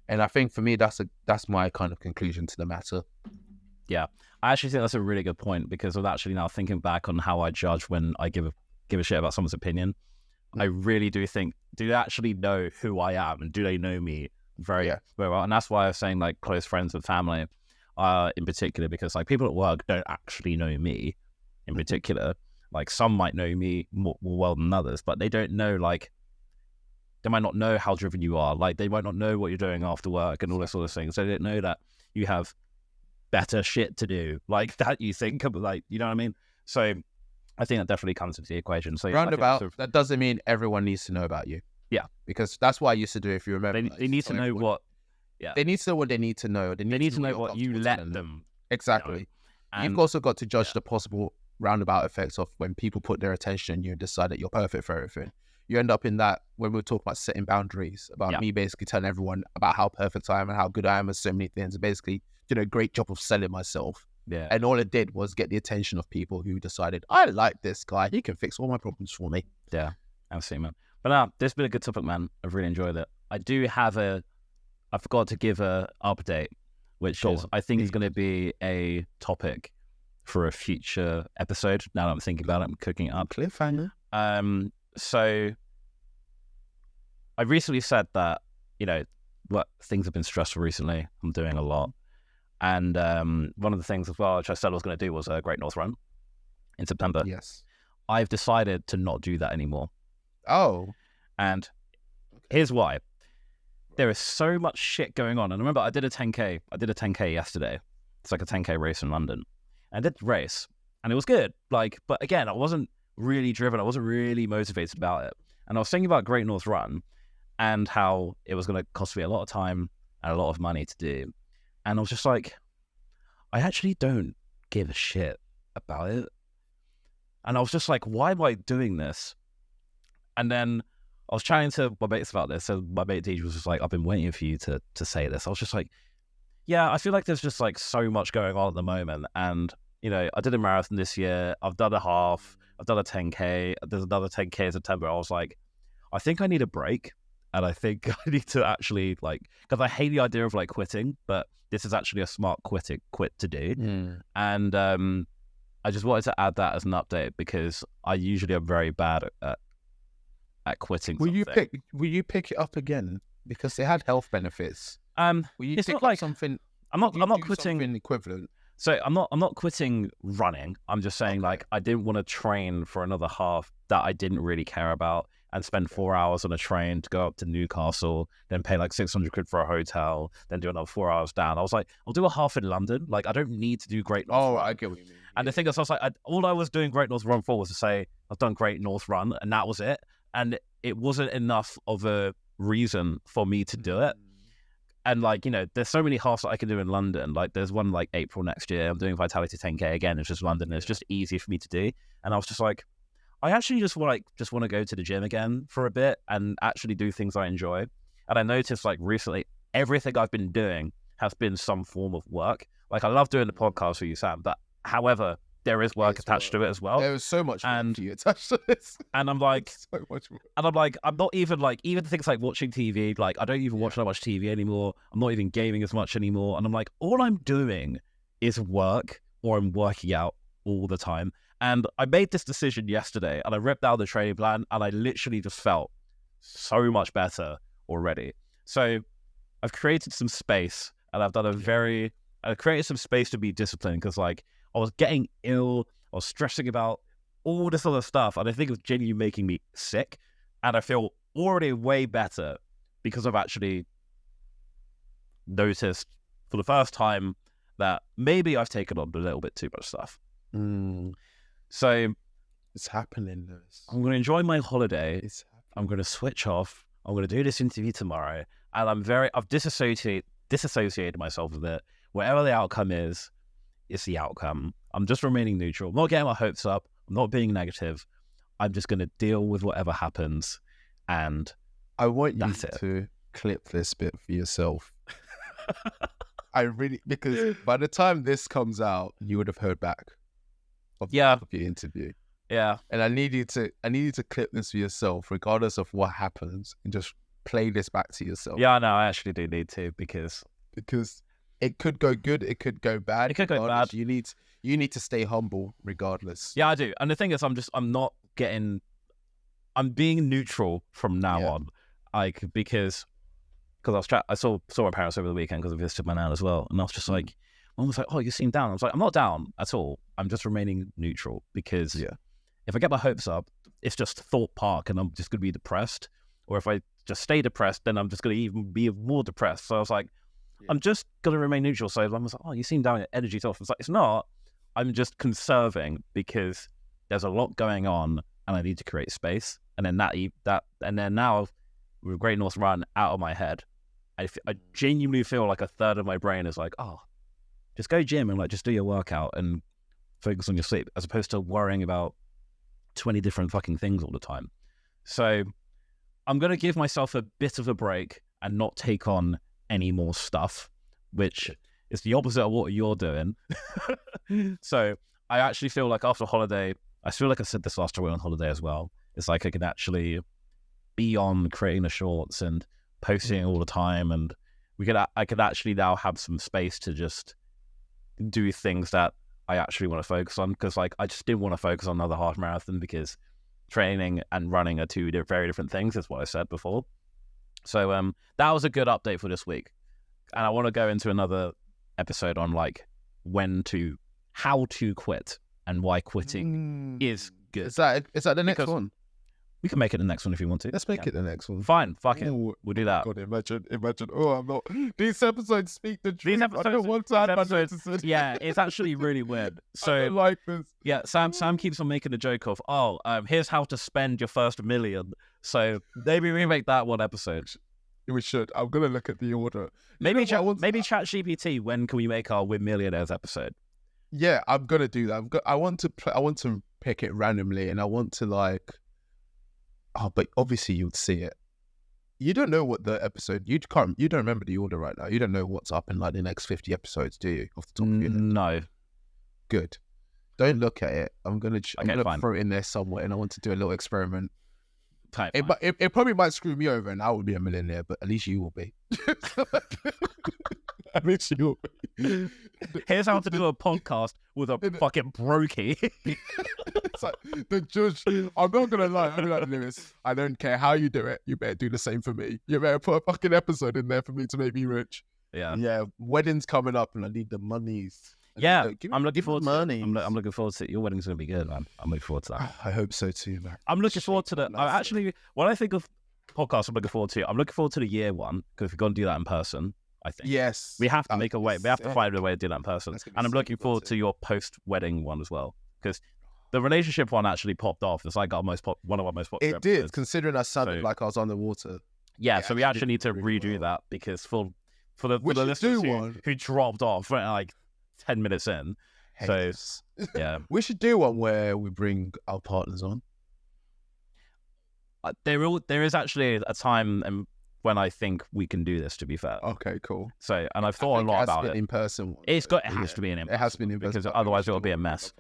And I think for me, that's my kind of conclusion to the matter. Yeah, I actually think that's a really good point, because I'm actually now thinking back on how I judge when I give a shit about someone's opinion. I really do think, do they actually know who I am, and do they know me very well? And that's why I was saying like close friends and family in particular, because like people at work don't actually know me in particular. Like some might know me more well than others, but they don't know, like, they might not know how driven you are. Like they might not know what you're doing after work and all this sort of things. They don't know that you have better shit to do, like that you think of, like, you know what I mean? So I think that definitely comes into the equation. So roundabout, that doesn't mean everyone needs to know about you. Yeah. Because that's what I used to do, if you remember. They need to know what... Yeah. They need to know what they need to know. They need to know what you let them. Exactly. You know? You've also got to judge the possible roundabout effects of when people put their attention on you and decide that you're perfect for everything. You end up in that when we talk about setting boundaries, about me basically telling everyone about how perfect I am and how good I am at so many things, and basically doing a great job of selling myself. Yeah. And all it did was get the attention of people who decided, I like this guy. He can fix all my problems for me. Yeah, absolutely, man. But this has been a good topic, man. I've really enjoyed it. I do have I forgot to give a update, which I think is going to be a topic for a future episode. Now that I'm thinking about it, I'm cooking it up. Cliffhanger. So I recently said that, you know, what things have been stressful recently. I'm doing a lot. And one of the things as well, which I said I was going to do, was a Great North Run in September. Yes. I've decided to not do that anymore. Oh. And here's why. There is so much shit going on. And remember, I did a 10K. I did a 10K yesterday. It's like a 10K race in London. I did the race, and it was good. Like, but again, I wasn't really driven. I wasn't really motivated about it. And I was thinking about Great North Run and how it was going to cost me a lot of time and a lot of money to do. And I was just like, I actually don't give a shit about it. And I was just like, why am I doing this? And then I was chatting to my mates about this. So my mate teacher was just like, I've been waiting for you to say this. I was just like, yeah, I feel like there's just like so much going on at the moment. And, you know, I did a marathon this year. I've done a half. I've done a 10K. There's another 10K in September. I was like, I think I need a break. And I think I need to actually, like, because I hate the idea of like quitting, but this is actually a smart quit to do. Mm. And I just wanted to add that as an update, because I usually am very bad at quitting. Will you pick it up again? Because it had health benefits. It's not like something. I'm not quitting something equivalent. So I'm not quitting running. I'm just saying, like, I didn't want to train for another half that I didn't really care about and spend 4 hours on a train to go up to Newcastle, then pay like 600 quid for a hotel, then do another 4 hours down. I was like, I'll do a half in London. Like, I don't need to do Great North Run. I get what you mean. And the thing is, I was like, all I was doing Great North Run for was to say, I've done Great North Run, and that was it. And it wasn't enough of a reason for me to do it. And like, you know, there's so many halves that I can do in London. Like there's one like April next year. I'm doing Vitality 10K again. It's just London. It's just easy for me to do. And I was just like, I actually just want to go to the gym again for a bit and actually do things I enjoy. And I noticed like recently, everything I've been doing has been some form of work. Like I love doing the podcast with you, Sam, but however, there is work attached to it as well. There is so much work to you attached to this. And I'm like, so much work. And I'm like, I'm not even like, even things like watching TV, like I don't even watch that much TV anymore. I'm not even gaming as much anymore. And I'm like, all I'm doing is work, or I'm working out all the time. And I made this decision yesterday, and I ripped out the training plan, and I literally just felt so much better already. So I've created some space, and I've created some space to be disciplined, because like I was getting ill, I was stressing about all this other stuff, and I think it was genuinely making me sick, and I feel already way better because I've actually noticed for the first time that maybe I've taken on a little bit too much stuff. So it's happening, Lewis. I'm going to enjoy my holiday. I'm going to switch off. I'm going to do this interview tomorrow, and I've disassociated myself with it. Whatever the outcome is, it's the outcome. I'm just remaining neutral. I'm not getting my hopes up. I'm not being negative. I'm just going to deal with whatever happens, and I want you to clip this bit for yourself. Because by the time this comes out, you would have heard back of your interview. Yeah. And I need you to clip this for yourself, regardless of what happens, and just play this back to yourself. Yeah, no, I actually do need to, because it could go good, it could go bad. It could go bad. You need to stay humble regardless. Yeah, I do. And the thing is, I'm being neutral from now on. Like, because I saw my parents over the weekend because I visited my nan as well, and I was just like, Mom was like, "Oh, you seem down." I was like, "I'm not down at all. I'm just remaining neutral, because if I get my hopes up, it's just thought park, and I'm just going to be depressed. Or if I just stay depressed, then I'm just going to even be more depressed." So I was like, I'm just going to remain neutral. So I was like, "Oh, you seem down, your energy's off." It's like, it's not. I'm just conserving, because there's a lot going on, and I need to create space. And then now, with Great North Run out of my head, I genuinely feel like a third of my brain is like, "Oh, just go gym and like just do your workout and focus on your sleep," as opposed to worrying about 20 different fucking things all the time. So I'm going to give myself a bit of a break and not take on any more stuff, which is the opposite of what you're doing. So I actually feel like after holiday, I feel like I said this last time we were on holiday as well, it's like I can actually be on creating the shorts and posting all the time, and I could actually now have some space to just do things that I actually want to focus on, because like I just didn't want to focus on another half marathon, because training and running are two very different things, is what I said before. So that was a good update for this week, and I want to go into another episode on like how to quit and why quitting is good. Is that the next one? We can make it the next one if you want to. Let's make it the next one. Fine, fuck it. We'll do that. God, imagine. Oh, I'm not. These episodes speak the truth. I don't want to add my notices. Yeah, it's actually really weird. So I don't like this. Yeah, Sam keeps on making a joke of, here's how to spend your first $1 million. So maybe we make that one episode. We should. I'm gonna look at the order. Maybe ChatGPT. When can we make our Win Millionaires episode? Yeah, I'm gonna do that. I want to pick it randomly, and I want to like. Oh, but obviously you'd see it. You don't know what the episode. You don't remember the order right now. You don't know what's up in like the next 50 episodes, do you? Off the top of your head? No. Good. Don't look at it. I'm gonna fine. throw it in there somewhere, and I want to do a little experiment. Fine. It probably might screw me over, and I will be a millionaire, but at least you will be. At least you will be. Here's how to do a podcast with a fucking brokey. It's like the judge. I'm not gonna lie. I'm like, Lewis, I don't care how you do it. You better do the same for me. You better put a fucking episode in there for me to make me rich. Yeah. Wedding's coming up, and I need the monies. I'm looking forward to it. I'm looking forward to it. Your wedding's gonna be good, man. I'm looking forward to that. I hope so too, man. I'm looking forward to the. Actually, when I think of podcasts, I'm looking forward to the year one, because we're gonna do that in person. I think. Yes. We have to make a way. We have to find a way to do that in person. And I'm looking forward to your post-wedding one as well, because the relationship one actually popped off. It's like one of our most popular. It did, considering I sounded like I was on the water. Yeah, so we actually need to redo that, because for the listeners who dropped off like 10 minutes in. So yeah, we should do one where we bring our partners on. There is actually a time when I think we can do this, to be fair. Okay, cool. So, and I've thought a lot about it. In person. It has to be in person. It has to be in person, because otherwise it'll be a mess.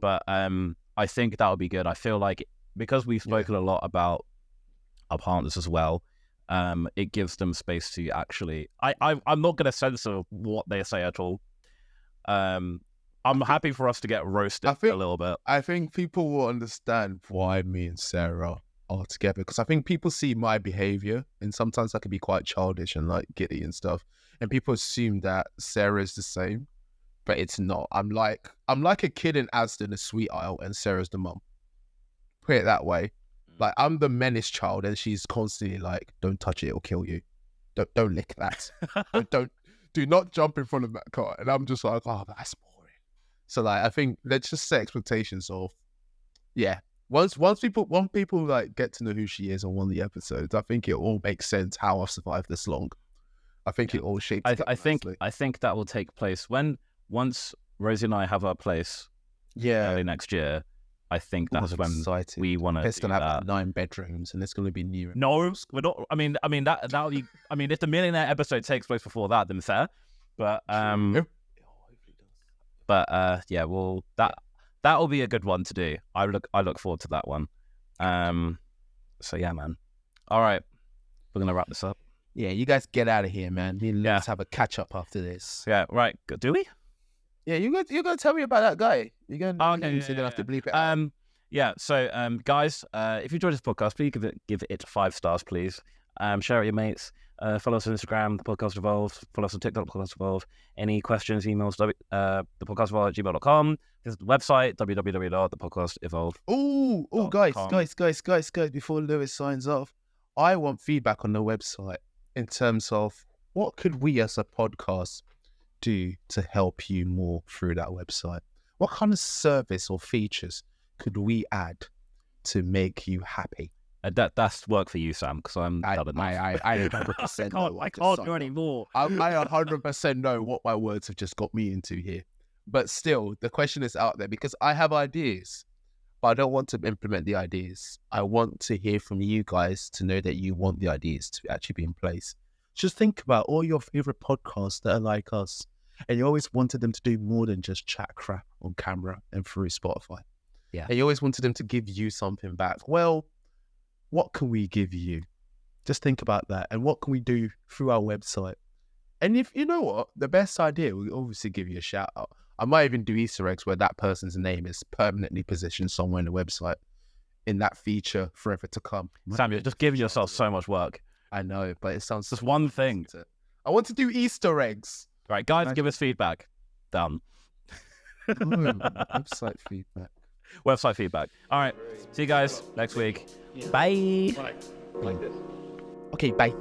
But I think that would be good. I feel like because we've spoken a lot about our partners as well, it gives them space to actually. I'm not going to censor what they say at all. I'm happy for us to get roasted a little bit. I think people will understand why me and Sarah are together, because I think people see my behavior and sometimes I can be quite childish and like giddy and stuff, and people assume that Sarah's the same, but it's not. I'm like a kid in Asda, a sweet aisle, and Sarah's the mum. Put it that way. Like, I'm the menace child, and she's constantly like, "Don't touch it; it'll kill you. Don't lick that. Do not jump in front of that car." And I'm just like, "Oh, that's boring." So like, I think let's just set expectations of, yeah. Once people like get to know who she is on one of the episodes, I think it all makes sense how I've survived this long. I think it all shapes. I think that will take place once Rosie and I have our place. Yeah, early next year. I think that's when we want to. It's gonna have 9 bedrooms, and it's gonna be new. No, we're not. I mean that'll be. I mean, if the millionaire episode takes place before that, then fair. But yeah, well, that will be a good one to do. I look forward to that one. So yeah, man. All right, we're gonna wrap this up. Yeah, you guys get out of here, man. Let's have a catch up after this. Yeah, right. Do we? Yeah, you're gonna tell me about that guy. You're gonna have to bleep it out. Yeah. So, guys, if you enjoyed this podcast, please give it 5 stars, please. Share it with your mates. Follow us on Instagram, The Podcast Evolved. Follow us on TikTok, The Podcast Evolved. Any questions, emails, thepodcastevolved@gmail.com. Visit the website, www.thepodcastevolved. Oh, guys, before Lewis signs off, I want feedback on the website in terms of what could we as a podcast do to help you more through that website? What kind of service or features could we add to make you happy? That's work for you, Sam, because I'm I 100% I can't do any more. I 100% know what my words have just got me into here. But still, the question is out there because I have ideas, but I don't want to implement the ideas. I want to hear from you guys to know that you want the ideas to actually be in place. Just think about all your favorite podcasts that are like us, and you always wanted them to do more than just chat crap on camera and through Spotify. Yeah. And you always wanted them to give you something back. Well, what can we give you? Just think about that. And what can we do through our website? And if you know what, the best idea, we'll obviously give you a shout out. I might even do Easter eggs where that person's name is permanently positioned somewhere in the website in that feature forever to come. Sam, you're just giving yourself so much work. I know, but it sounds just one thing. I want to do Easter eggs. Right, guys, give us feedback. Done. Website feedback. Website feedback. All right. See you guys next week. Yeah. Bye. Like this. Okay, bye.